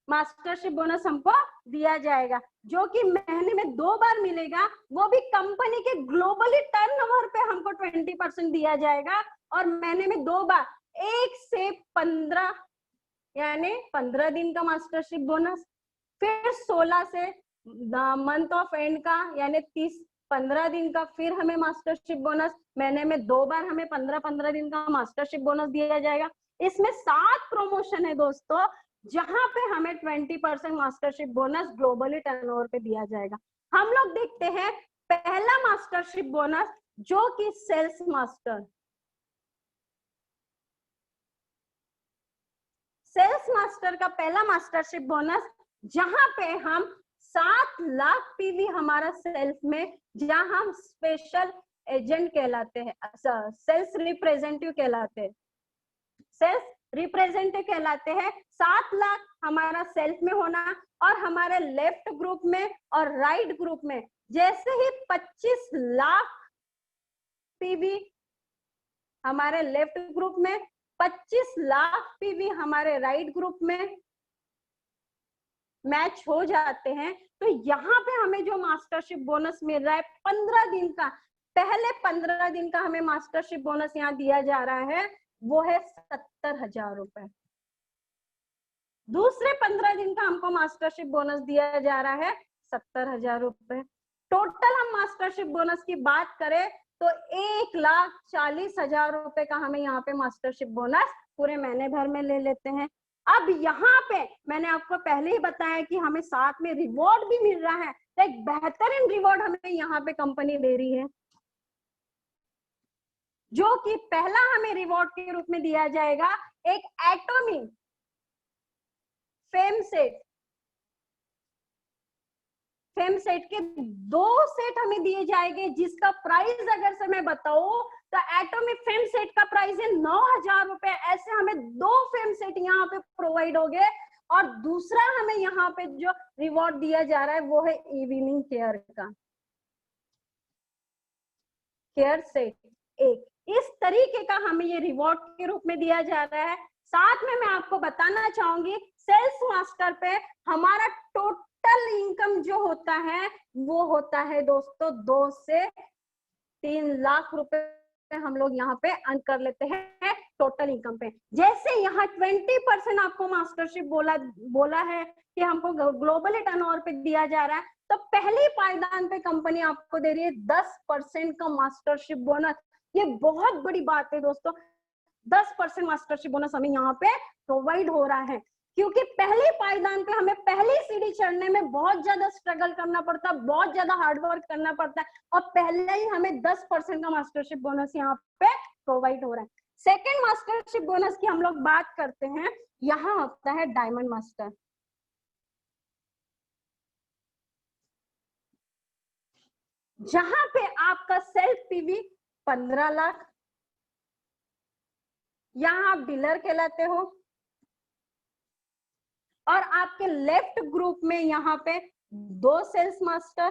मास्टरशिप बोनस हमको दिया जाएगा जो कि महीने में 2 बार मिलेगा, वो भी कंपनी के ग्लोबली टर्नओवर पे हमको 20% दिया जाएगा और महीने में 2 बार 1 से 15 यानी 15 दिन का मास्टरशिप बोनस, फिर 16 से मंथ ऑफ एंड का यानी 15 दिन का फिर हमें मास्टरशिप बोनस, महीने में 2 बार हमें 15 दिन का मास्टरशिप बोनस दिया जाएगा। इसमें 7 प्रमोशन है दोस्तों जहां पे हमें 20% मास्टरशिप बोनस ग्लोबली टर्नओवर पे दिया जाएगा। हम लोग देखते हैं पहला मास्टरशिप बोनस जो कि सेल्स मास्टर। सेल्स मास्टर का पहला मास्टरशिप बोनस जहां पे हम 7 लाख पीवी हमारा सेल्फ में, जहां हम स्पेशल एजेंट कहलाते हैं, सेल्स रिप्रेजेंटेटिव कहलाते हैं, सेल्स रिप्रेजेंटेटिव कहलाते हैं। 7 लाख हमारा सेल्फ में होना और हमारे लेफ्ट ग्रुप में और राइट ग्रुप में जैसे ही 25 लाख पीवी हमारे लेफ्ट ग्रुप में, 25 लाख पीवी हमारे राइट ग्रुप में मैच हो जाते हैं तो यहाँ पे हमें जो मास्टरशिप बोनस मिल रहा है 15 दिन का, पहले 15 दिन का हमें मास्टरशिप बोनस यहाँ दिया जा रहा है, वो है 70,000 रुपए। दूसरे 15 दिन का हमको मास्टरशिप बोनस दिया जा रहा है 70,000 रुपए। टोटल हम मास्टरशिप बोनस की बात करें तो 1,40,000 रुपए का हमें यहाँ पे मास्टरशिप बोनस पूरे महीने भर में ले लेते हैं। अब यहाँ पे मैंने आपको पहले ही बताया कि हमें साथ में रिवॉर्ड भी मिल रहा है, तो एक बेहतरीन रिवॉर्ड हमें यहाँ पे कंपनी दे रही है, जो कि पहला हमें रिवॉर्ड के रूप में दिया जाएगा एक एटॉमी फेम सेट के 2 सेट हमें दिए जाएंगे, जिसका प्राइस अगर से मैं बताऊं तो एटॉमिक फेम सेट का प्राइस है 9,000 रुपए। ऐसे हमें 2 फेम सेट यहाँ पे प्रोवाइड हो गए। और दूसरा हमें यहाँ पे जो रिवॉर्ड दिया जा रहा है वो है इवनिंग केयर का केयर सेट एक। इस तरीके का हमें ये रिवॉर्ड के रूप में दिया जा रहा है। साथ में मैं आपको बताना चाहूंगी सेल्स मास्टर पे हमारा टोटल इनकम जो होता है वो होता है दोस्तों 2 से 3 लाख रुपए हम लोग यहाँ पे अर्न कर लेते हैं टोटल इनकम पे। जैसे यहाँ 20% आपको मास्टरशिप बोला है कि हमको ग्लोबली टर्नओवर पे दिया जा रहा है, तो पहले पायदान पे कंपनी आपको दे रही है 10% का मास्टरशिप बोनस। ये बहुत बड़ी बात है दोस्तों, 10% मास्टरशिप बोनस हमें यहाँ पे प्रोवाइड हो रहा है, क्योंकि पहले पायदान पे हमें पहली सीढ़ी चढ़ने में बहुत ज्यादा स्ट्रगल करना पड़ता है, बहुत ज्यादा हार्डवर्क करना पड़ता है, और पहले ही हमें 10% का मास्टरशिप बोनस यहाँ पे प्रोवाइड हो रहा है। सेकेंड मास्टरशिप बोनस की हम लोग बात करते हैं, यहाँ होता है डायमंड मास्टर। जहां पे आपका सेल्फ पीवी 15 लाख, यहां आप डीलर कहलाते हो, और आपके लेफ्ट ग्रुप में यहाँ पे 2 सेल्स मास्टर,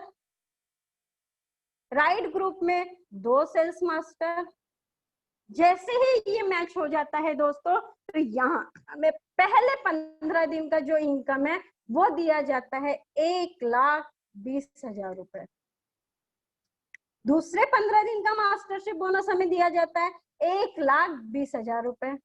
राइट ग्रुप में 2 सेल्स मास्टर। जैसे ही ये मैच हो जाता है दोस्तों, तो यहाँ हमें पहले 15 दिन का जो इनकम है वो दिया जाता है 1,20,000 रुपए। दूसरे 15 दिन का मास्टरशिप बोनस हमें दिया जाता है 1,20,000 रुपए।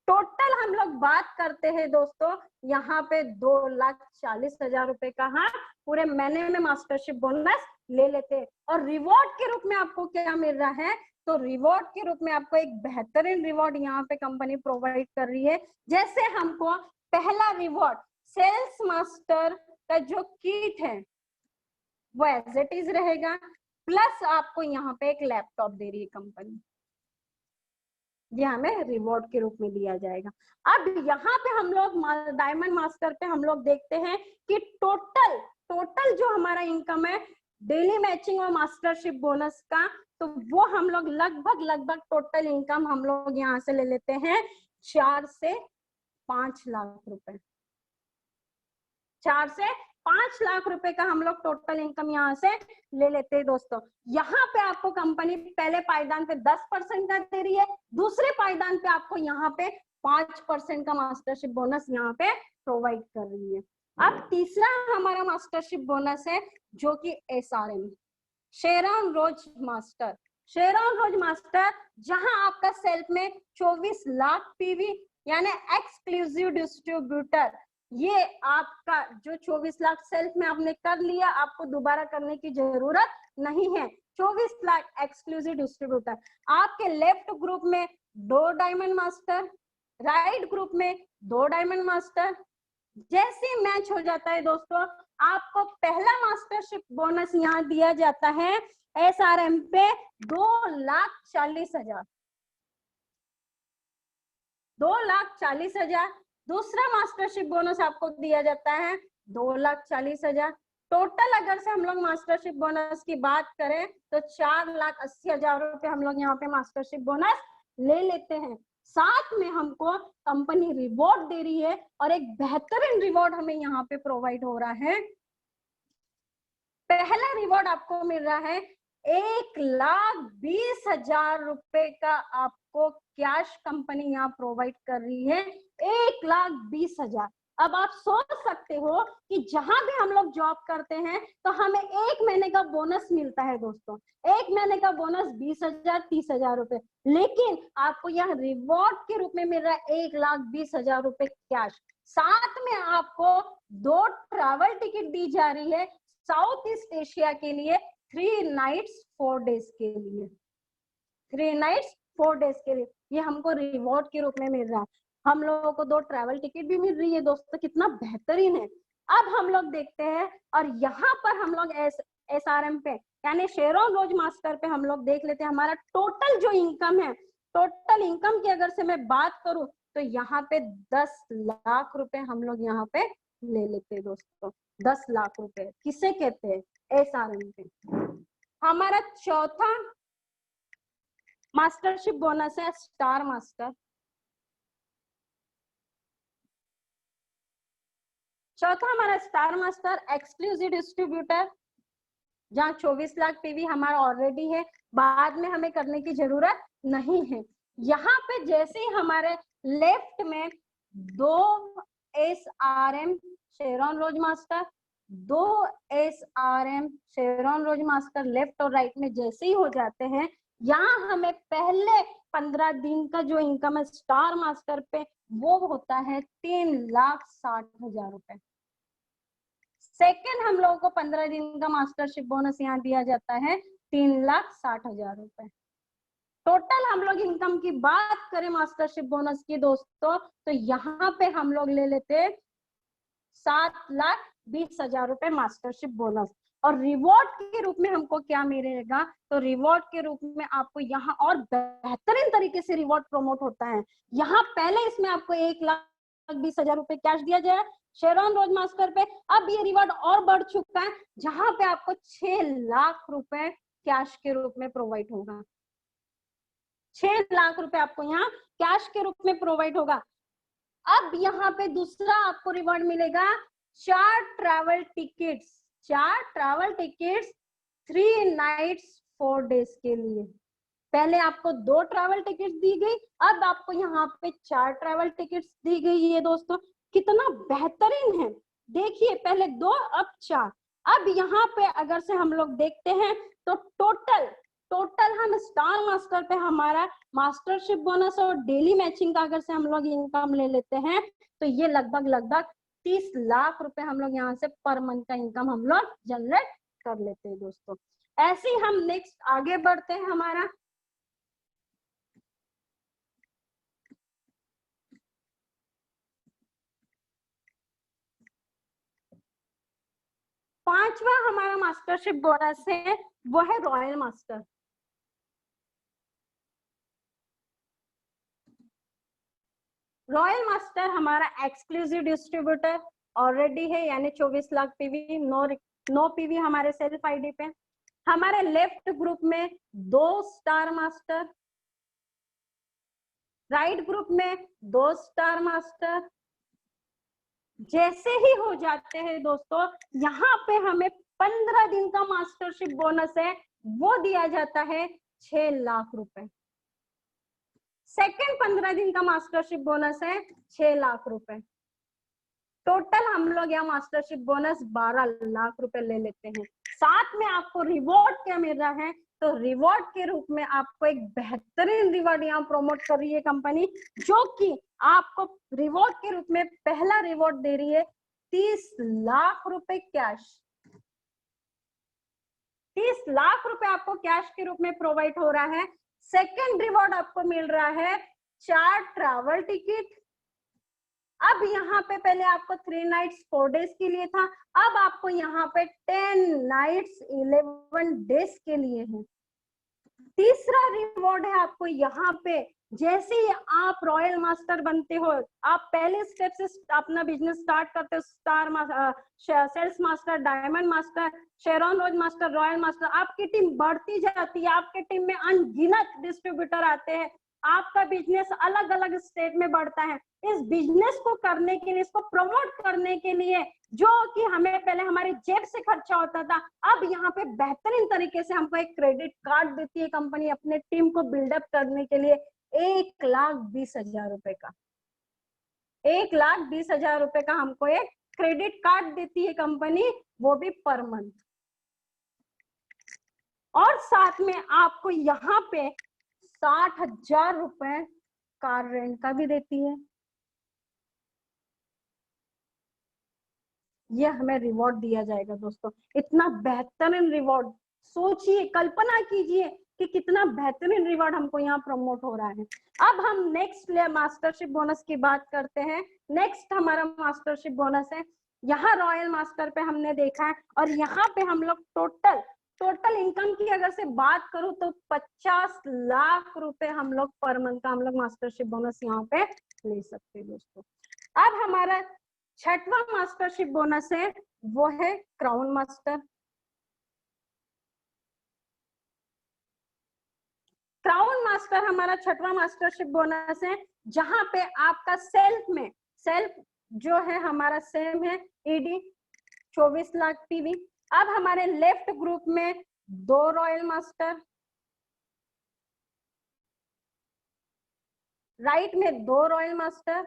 टोटल हम लोग बात करते हैं दोस्तों यहाँ पे 2,40,000 रुपए का हम पूरे महीने में मास्टरशिप बोनस ले लेते हैं। और रिवॉर्ड के रूप में आपको क्या मिल रहा है, तो रिवॉर्ड के रूप में आपको एक बेहतरीन रिवॉर्ड यहाँ पे कंपनी प्रोवाइड कर रही है। जैसे हमको पहला रिवॉर्ड सेल्स मास्टर का जो किट है वो एज इट इज रहेगा, प्लस आपको यहाँ पे एक लैपटॉप दे रही है कंपनी, ये हमें रिवॉर्ड के रूप में दिया जाएगा। अब यहाँ पे हम लोग डायमंड मास्टर पे हम लोग देखते हैं कि टोटल जो हमारा इनकम है डेली मैचिंग और मास्टरशिप बोनस का, तो वो हम लोग लगभग टोटल इनकम हम लोग यहाँ से ले लेते हैं 4 से 5 लाख रुपए। 4 से 5 लाख रुपए का हम लोग टोटल इनकम यहाँ से ले लेते हैं दोस्तों। यहाँ पे आपको कंपनी पहले पायदान पे 10% का दे रही है, दूसरे पायदान पे आपको यहाँ पे 5% का मास्टरशिप बोनस यहाँ पे प्रोवाइड कर रही है। अब तीसरा हमारा मास्टरशिप बोनस है जो कि SRM शेरॉन rose master. Sharon rose master जहां आपका सेल्फ में 24 लाख पीवी यानी एक्सक्लूसिव डिस्ट्रीब्यूटर, ये आपका जो 24 लाख सेल्फ में आपने कर लिया, आपको दोबारा करने की जरूरत नहीं है। 24 लाख एक्सक्लूसिव डिस्ट्रीब्यूटर। आपके लेफ्ट ग्रुप में 2 डायमंड मास्टर, राइट ग्रुप में 2 डायमंड मास्टर। जैसे मैच हो जाता है दोस्तों, आपको पहला मास्टरशिप बोनस यहाँ दिया जाता है SRM पे 2,40,000। 2,40,000। दूसरा मास्टरशिप बोनस आपको दिया जाता है 2,40,000। टोटल अगर से हम लोग मास्टरशिप बोनस की बात करें तो 4,80,000 रुपए हम लोग यहाँ पे मास्टरशिप बोनस ले लेते हैं। साथ में हमको कंपनी रिवॉर्ड दे रही है, और एक बेहतरीन रिवॉर्ड हमें यहाँ पे प्रोवाइड हो रहा है। पहला रिवॉर्ड आपको मिल रहा है 1,20,000 रुपए का आपको कैश कंपनी यहाँ प्रोवाइड कर रही है। 1,20,000। अब आप सोच सकते हो कि जहां भी हम लोग जॉब करते हैं तो हमें 1 महीने का बोनस मिलता है दोस्तों, 1 महीने का बोनस 20,000 30,000 रुपए, लेकिन आपको यह रिवॉर्ड के रूप में मिल रहा है 1,20,000 रुपए कैश। साथ में आपको 2 ट्रैवल टिकट दी जा रही है साउथ ईस्ट एशिया के लिए 3 नाइट्स 4 डेज के लिए, 3 नाइट्स 4 डेज के लिए ये हमको रिवॉर्ड के रूप में मिल रहा है। हम लोगों को 2 ट्रैवल टिकट भी मिल रही है दोस्तों, कितना बेहतरीन है। अब हम लोग देखते हैं और यहाँ पर हम लोग SRM पे यानी शेरॉन रोज मास्टर पे हम लोग देख लेते हैं हमारा टोटल जो इनकम है। टोटल इनकम की अगर से मैं बात करूं तो यहाँ पे 10 लाख रुपए हम लोग यहाँ पे ले लेते हैं दोस्तों, 10 लाख रुपए किसे कहते हैं? SRM पे। हमारा चौथा मास्टरशिप बोनस है स्टार मास्टर। चौथा हमारा स्टार मास्टर एक्सक्लूसिव डिस्ट्रीब्यूटर, जहाँ 24 लाख पीवी हमारा ऑलरेडी है, बाद में हमें करने की जरूरत नहीं है। यहाँ पे जैसे ही हमारे लेफ्ट में 2 SRM शेरॉन rose master, 2 SRM शेरॉन rose master left और राइट में जैसे ही हो जाते हैं, यहाँ हमें पहले 15 दिन का जो इनकम है स्टार मास्टर पे वो होता है 3,60,000 रुपए। सेकेंड हम लोगों को 15 दिन का मास्टरशिप बोनस यहाँ दिया जाता है 3,60,000 रुपए। टोटल हम लोग इनकम की बात करें मास्टरशिप बोनस की दोस्तों तो यहाँ पे हम लोग ले लेते 7,20,000 रुपए मास्टरशिप बोनस। और रिवॉर्ड के रूप में हमको क्या मिलेगा? तो रिवॉर्ड के रूप में आपको यहाँ और बेहतरीन तरीके से रिवॉर्ड प्रमोट होता है। यहाँ पहले इसमें आपको 1,20,000 रुपए कैश दिया जाए शेरॉन रोज मास्टर पे, अब ये रिवॉर्ड और बढ़ चुका है जहां पे आपको 6 लाख रुपए कैश के रूप में प्रोवाइड होगा। 6 लाख रुपए आपको यहाँ कैश के रूप में प्रोवाइड होगा। अब यहाँ पे दूसरा आपको रिवॉर्ड मिलेगा 4 travel tickets, 4 travel tickets 3 nights 4 days के लिए। पहले आपको 2 ट्रैवल टिकट्स दी गई, अब आपको यहाँ पे 4 ट्रैवल टिकट्स दी गई है दोस्तों। कितना बेहतरीन है, देखिए पहले 2 अब 4। अब यहाँ पे अगर से हम लोग देखते हैं तो टोटल हम स्टार मास्टर पे हमारा मास्टरशिप बोनस और डेली मैचिंग का अगर से हम लोग इनकम ले लेते हैं तो ये लगभग 30 लाख रुपए हम लोग यहाँ से पर मंथ का इनकम हम लोग जनरेट कर लेते हैं दोस्तों। ऐसे ही हम नेक्स्ट आगे बढ़ते हैं। हमारा पांचवा हमारा मास्टरशिप बोनस है वो है रॉयल मास्टर। रॉयल मास्टर हमारा एक्सक्लूसिव डिस्ट्रीब्यूटर ऑलरेडी है यानी 24 लाख पीवी, नो पीवी हमारे सेल्फ आईडी पे। हमारे लेफ्ट ग्रुप में 2 स्टार मास्टर, राइट ग्रुप में 2 स्टार मास्टर। जैसे ही हो जाते हैं दोस्तों यहाँ पे हमें 15 दिन का मास्टरशिप बोनस है वो दिया जाता है 6 लाख रुपए। सेकेंड 15 दिन का मास्टरशिप बोनस है 6 लाख रुपए। टोटल हम लोग यहाँ मास्टरशिप बोनस 12 लाख रुपए ले लेते हैं। साथ में आपको रिवॉर्ड क्या मिल रहा है? तो रिवॉर्ड के रूप में आपको एक बेहतरीन रिवॉर्ड यहाँ प्रोमोट कर रही है कंपनी, जो कि आपको रिवॉर्ड के रूप में पहला रिवॉर्ड दे रही है 30 लाख रुपए कैश। 30 लाख रुपए आपको कैश के रूप में प्रोवाइड हो रहा है। सेकेंड रिवॉर्ड आपको मिल रहा है 4 ट्रैवल टिकट। अब यहाँ पे पहले आपको 3 नाइट्स 4 डेज के लिए था, अब आपको यहाँ पे 10 नाइट्स 11 डेज के लिए है। तीसरा रिवॉर्ड है आपको यहाँ पे जैसे ही आप रॉयल मास्टर बनते हो, आप पहले स्टेप से अपना बिजनेस स्टार्ट करते हो, star sales master, diamond master, Sharon rose master, royal master, आपकी टीम बढ़ती जाती है। आपके टीम में अनगिनत डिस्ट्रीब्यूटर आते हैं, आपका बिजनेस अलग अलग स्टेट में बढ़ता है। इस बिजनेस को करने के लिए, इसको प्रमोट करने के लिए जो कि हमें पहले हमारे जेब से खर्चा होता था, अब यहाँ पे बेहतरीन तरीके से हमको एक क्रेडिट कार्ड देती है कंपनी अपने टीम को बिल्डअप करने के लिए 1,20,000 रुपए का। 1,20,000 रुपए का हमको एक क्रेडिट कार्ड देती है कंपनी, वो भी पर मंथ। और साथ में आपको यहाँ पे 60,000 रुपए कार रेंट का भी देती है। ये हमें रिवॉर्ड दिया जाएगा दोस्तों, इतना बेहतरीन रिवॉर्ड। सोचिए, कल्पना कीजिए कि कितना बेहतरीन रिवॉर्ड हमको यहाँ प्रमोट हो रहा है। अब हम नेक्स्ट मास्टरशिप बोनस की बात करते हैं। नेक्स्ट हमारा मास्टरशिप बोनस है, यहाँ रॉयल मास्टर पे हमने देखा है, और यहाँ पे हम लोग टोटल इनकम की अगर से बात करूं तो 50 लाख रुपए हम लोग पर मंथ का हम लोग मास्टरशिप बोनस यहाँ पे ले सकते हैं दोस्तों। अब हमारा छठवां मास्टरशिप बोनस है, वो है क्राउन मास्टर। क्राउन मास्टर हमारा छठवां मास्टरशिप बोनस है, जहां पे आपका सेल्फ जो है हमारा सेम है ईडी 24 लाख पीवी। अब हमारे लेफ्ट ग्रुप में 2 रॉयल मास्टर, राइट में 2 रॉयल मास्टर।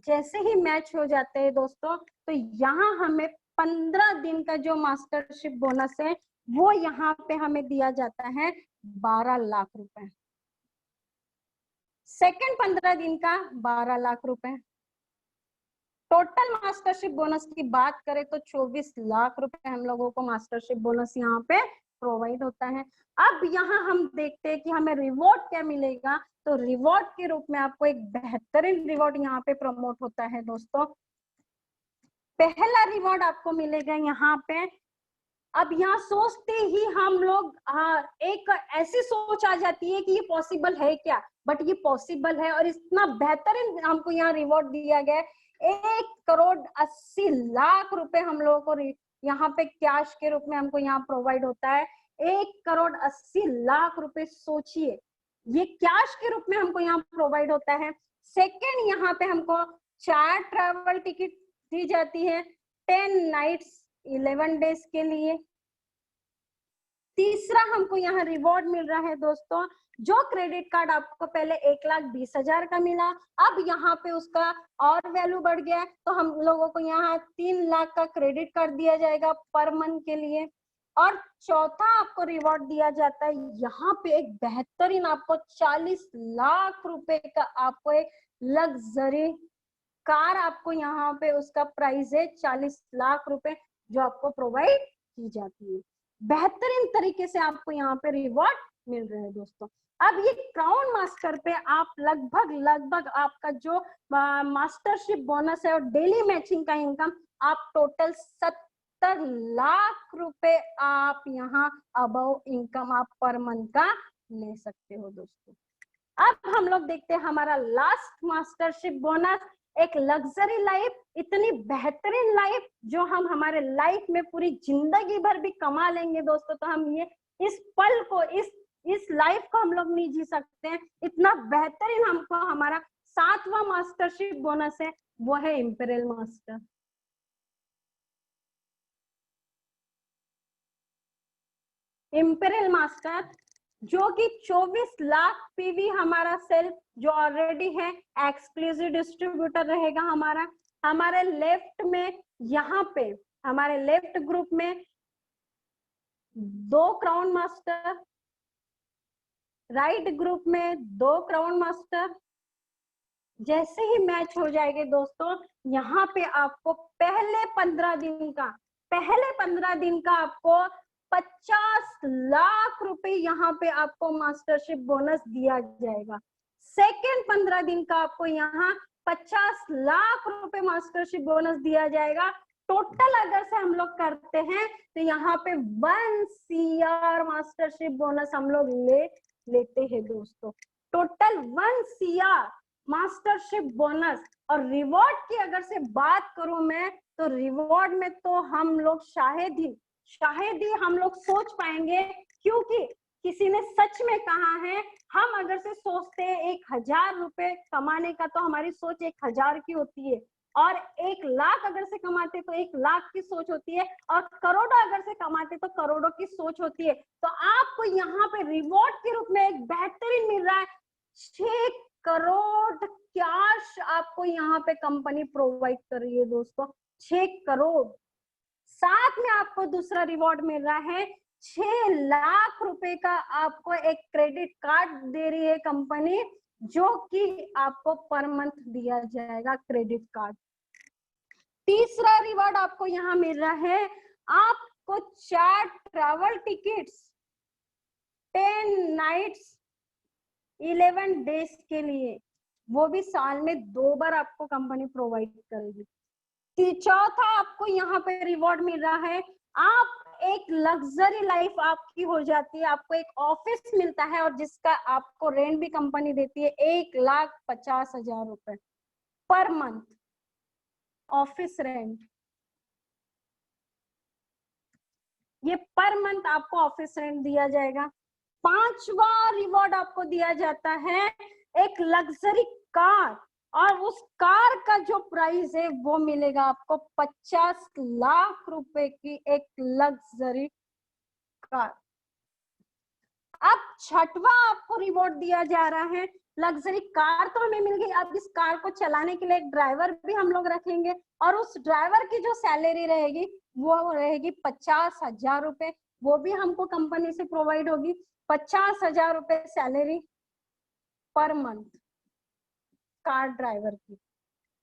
जैसे ही मैच हो जाते हैं दोस्तों, तो यहाँ हमें 15 दिन का जो मास्टरशिप बोनस है वो यहाँ पे हमें दिया जाता है 12 लाख रुपए। सेकंड 15 दिन का 12 लाख रुपए। टोटल मास्टरशिप बोनस की बात करें तो 24 लाख रुपए हम लोगों को मास्टरशिप बोनस यहाँ पे प्रोवाइड होता है। अब यहाँ हम देखते हैं कि हमें रिवॉर्ड क्या मिलेगा, तो रिवॉर्ड के रूप में आपको एक बेहतरीन रिवॉर्ड यहाँ पे प्रमोट होता है दोस्तों। पहला रिवॉर्ड आपको मिलेगा यहाँ पे। अब यहाँ सोचते ही हम लोग एक ऐसी सोच आ जाती है कि ये पॉसिबल है क्या, बट ये पॉसिबल है, और इतना बेहतरीन हमको यहाँ रिवॉर्ड दिया गया है। 1,80,00,000 रुपए हम लोगों को यहाँ पे कैश के रूप में हमको यहाँ प्रोवाइड होता है। 1,80,00,000 रुपए, सोचिए, ये कैश के रूप में हमको यहाँ प्रोवाइड होता है। सेकेंड, यहाँ पे हमको 4 ट्रैवल टिकट दी जाती है 10 नाइट्स 11 डेज के लिए। तीसरा हमको यहाँ रिवॉर्ड मिल रहा है दोस्तों, जो क्रेडिट कार्ड आपको पहले 1,20,000 का मिला, अब यहाँ पे उसका और वैल्यू बढ़ गया, तो हम लोगों को यहाँ 3 लाख का क्रेडिट कार्ड दिया जाएगा पर मंथ के लिए। और चौथा आपको रिवॉर्ड दिया जाता है यहाँ पे एक बेहतरीन, आपको 40 लाख रुपए का आपको एक लग्जरी कार, आपको यहाँ पे उसका प्राइस है 40 लाख रुपए, जो आपको प्रोवाइड की जाती है। बेहतरीन तरीके से आपको यहाँ पे रिवॉर्ड मिल रहे हैं दोस्तों। अब ये क्राउन मास्टर पे आप लगभग आपका जो मास्टरशिप बोनस है और डेली मैचिंग का इनकम, आप टोटल 70 लाख रुपए आप यहाँ अबव इनकम आप पर मंथ का ले सकते हो दोस्तों। अब हम लोग देखते हैं हमारा लास्ट मास्टरशिप बोनस, एक लग्जरी लाइफ, इतनी बेहतरीन लाइफ जो हम हमारे लाइफ में पूरी जिंदगी भर भी कमा लेंगे दोस्तों, तो हम ये इस पल को, इस लाइफ को हम लोग नहीं जी सकते हैं। इतना बेहतरीन हमको हमारा 7वां मास्टरशिप बोनस है, वो है इंपीरियल मास्टर। इंपीरियल मास्टर जो कि 24 लाख पीवी हमारा सेल्फ जो ऑलरेडी है एक्सक्लूसिव डिस्ट्रीब्यूटर रहेगा हमारा। हमारे लेफ्ट में यहाँ पे हमारे लेफ्ट ग्रुप में 2 क्राउन मास्टर, राइट ग्रुप में 2 क्राउन मास्टर। जैसे ही मैच हो जाएंगे दोस्तों, यहाँ पे आपको पहले 15 दिन का आपको 50 लाख रुपए यहाँ पे आपको मास्टरशिप बोनस दिया जाएगा। सेकेंड 15 दिन का आपको यहाँ 50 लाख रुपए मास्टरशिप बोनस दिया जाएगा। टोटल अगर से हम लोग करते हैं तो यहाँ पे 1 CR मास्टरशिप बोनस हम लोग लेते हैं दोस्तों। Total 1 CR mastership bonus. और रिवॉर्ड की अगर से बात करूं मैं, तो रिवॉर्ड में तो हम लोग शायद ही हम लोग सोच पाएंगे, क्योंकि किसी ने सच में कहा है, हम अगर से सोचते हैं 1,000 रुपए कमाने का, तो हमारी सोच 1,000 की होती है, और 1 लाख अगर से कमाते तो 1 लाख की सोच होती है, और करोड़ों अगर से कमाते तो करोड़ों की सोच होती है। तो आपको यहाँ पे रिवॉर्ड के रूप में एक बेहतरीन मिल रहा है 6 करोड़ कैश आपको यहाँ पे कंपनी प्रोवाइड कर रही है दोस्तों, 6 करोड़। साथ में आपको दूसरा रिवॉर्ड मिल रहा है 6 लाख रुपए का, आपको एक क्रेडिट कार्ड दे रही है कंपनी, जो कि आपको पर मंथ दिया जाएगा क्रेडिट कार्ड। तीसरा रिवॉर्ड आपको यहाँ मिल रहा है, आपको 4 ट्रैवल टिकट्स 10 नाइट्स 11 डेज के लिए, वो भी साल में 2 बार आपको कंपनी प्रोवाइड करेगी। चौथा आपको यहाँ पे रिवॉर्ड मिल रहा है, आप एक लग्जरी लाइफ आपकी हो जाती है, आपको एक ऑफिस मिलता है और जिसका आपको रेंट भी कंपनी देती है 1,50,000 रुपए पर मंथ ऑफिस रेंट। ये पर मंथ आपको ऑफिस रेंट दिया जाएगा। पांचवा रिवॉर्ड आपको दिया जाता है एक लग्जरी कार, और उस कार का जो प्राइस है वो मिलेगा आपको 50 लाख रुपए की एक लग्जरी कार। अब छठवा आपको रिवॉर्ड दिया जा रहा है, लग्जरी कार तो हमें मिल गई, अब इस कार को चलाने के लिए एक ड्राइवर भी हम लोग रखेंगे, और उस ड्राइवर की जो सैलरी रहेगी वो रहेगी 50,000 रुपए, वो भी हमको कंपनी से प्रोवाइड होगी। 50,000 रुपए salary per month car driver की।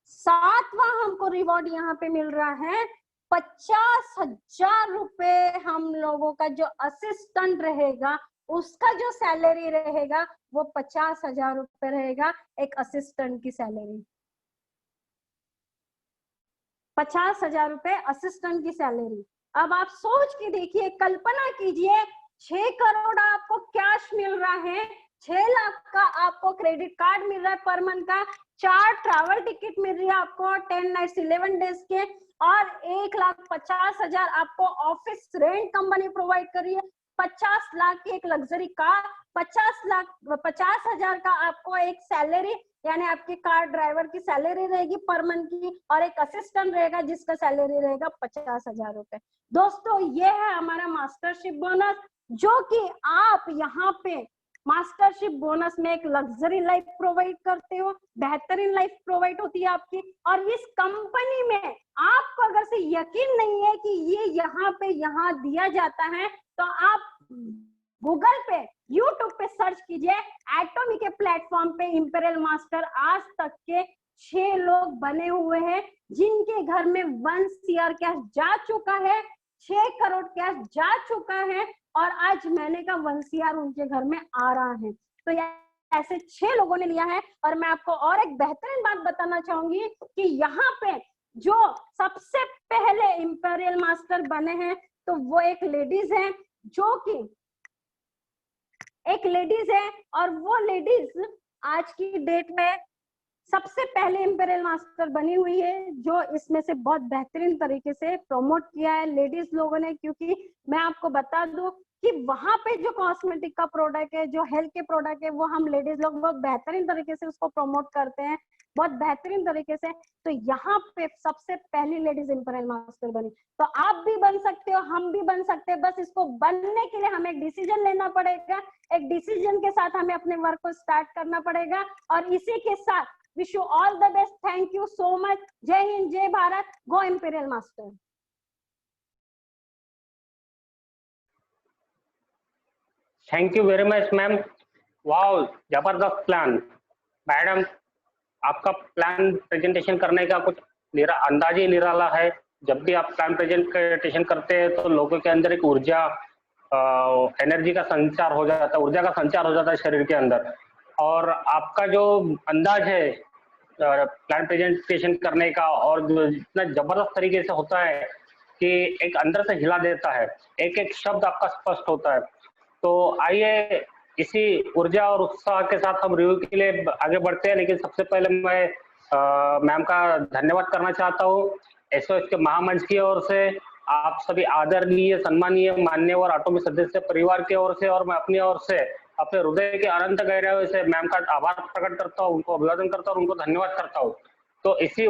सातवां हमको रिवॉर्ड यहाँ पे मिल रहा है 50,000 रुपए, हम लोगों का जो असिस्टेंट रहेगा उसका जो सैलरी रहेगा वो 50,000 रुपए रहेगा, एक असिस्टेंट की सैलरी 50,000 रुपए असिस्टेंट की सैलरी। अब आप सोच के देखिए, कल्पना कीजिए 6 करोड़ आपको कैश मिल रहा है, 6 लाख का आपको क्रेडिट कार्ड मिल रहा है पर मंथ का, 4 ट्रैवल टिकट मिल रही है आपको 10 नाइट्स 11 डेज के, और 1,50,000 आपको ऑफिस रेंट कंपनी प्रोवाइड कर रही है, 50 लाख की एक लग्जरी कार, 50,000 का आपको एक सैलरी यानी आपके कार ड्राइवर की सैलरी रहेगी पर मंथ की, और एक असिस्टेंट रहेगा जिसका सैलरी रहेगा 50,000 रुपए। दोस्तों ये है हमारा मास्टरशिप बोनस, जो कि आप यहाँ पे मास्टरशिप बोनस में एक लग्जरी लाइफ प्रोवाइड करते हो, बेहतरीन लाइफ प्रोवाइड होती है आपकी। और इस कंपनी में आपको अगर से यकीन नहीं है कि ये यहाँ दिया जाता है, तो आप गूगल पे यूट्यूब पे सर्च कीजिए, एटॉमी के प्लेटफॉर्म पे इंपीरियल मास्टर आज तक के 6 लोग बने हुए हैं जिनके घर में 1 CR कैश जा चुका है, 6 करोड़ कैश जा चुका है, और आज महीने का 1 CR उनके घर में आ रहा है। तो ऐसे 6 लोगों ने लिया है। और मैं आपको और एक बेहतरीन बात बताना चाहूंगी कि यहाँ पे जो सबसे पहले इंपीरियल मास्टर बने हैं तो वो एक लेडीज है, जो कि एक लेडीज है, और वो लेडीज आज की डेट में सबसे पहले इंपीरियल मास्टर बनी हुई है, जो इसमें से बहुत बेहतरीन तरीके से प्रमोट किया है लेडीज लोगों ने। क्योंकि मैं आपको बता दूं कि वहां पे जो कॉस्मेटिक का प्रोडक्ट है, जो हेल्थ के प्रोडक्ट है, वो हम लेडीज लोग बहुत बेहतरीन तरीके से उसको प्रमोट करते हैं, बहुत बेहतरीन तरीके से। तो यहाँ पे सबसे पहली लेडीज इंपीरियल मास्टर बनी, तो आप भी बन सकते हो, हम भी बन सकते हैं। बस इसको बनने के लिए हमें एक डिसीजन लेना पड़ेगा, एक डिसीजन के साथ हमें अपने वर्क को स्टार्ट करना पड़ेगा। और इसी के साथ wish you all the best, thank you so much, जय हिंद, जय Bharat, go imperial master. Thank you very much ma'am, wow जबरदस्त प्लान। मैडम आपका प्लान प्रेजेंटेशन करने का कुछ अंदाज ही निराला है। जब भी आप प्लान प्रेजेंटेशन करते हैं तो लोगों के अंदर एक ऊर्जा, एनर्जी का संचार हो जाता है, ऊर्जा का संचार हो जाता है शरीर के अंदर। और आपका जो अंदाज है प्लान प्रेजेंटेशन करने का, और इतना जबरदस्त तरीके से होता है कि एक अंदर से हिला देता है, एक एक शब्द आपका स्पष्ट होता है। तो आइए इसी ऊर्जा और उत्साह के साथ हम रिव्यू के लिए आगे बढ़ते हैं। लेकिन सबसे पहले मैं मैम का धन्यवाद करना चाहता हूँ एसओएस के महामंच की ओर से, आप सभी आदरणीय, सम्मानीय, मान्यवर एटॉमी सदस्य परिवार की ओर से, और मैं अपनी ओर से अपने हृदय के अनंत गहराइयों से मैम का आभार प्रकट करता हूँ, उनको अभिवादन करता हूँ, उनको धन्यवाद करता हूँ। तो इसी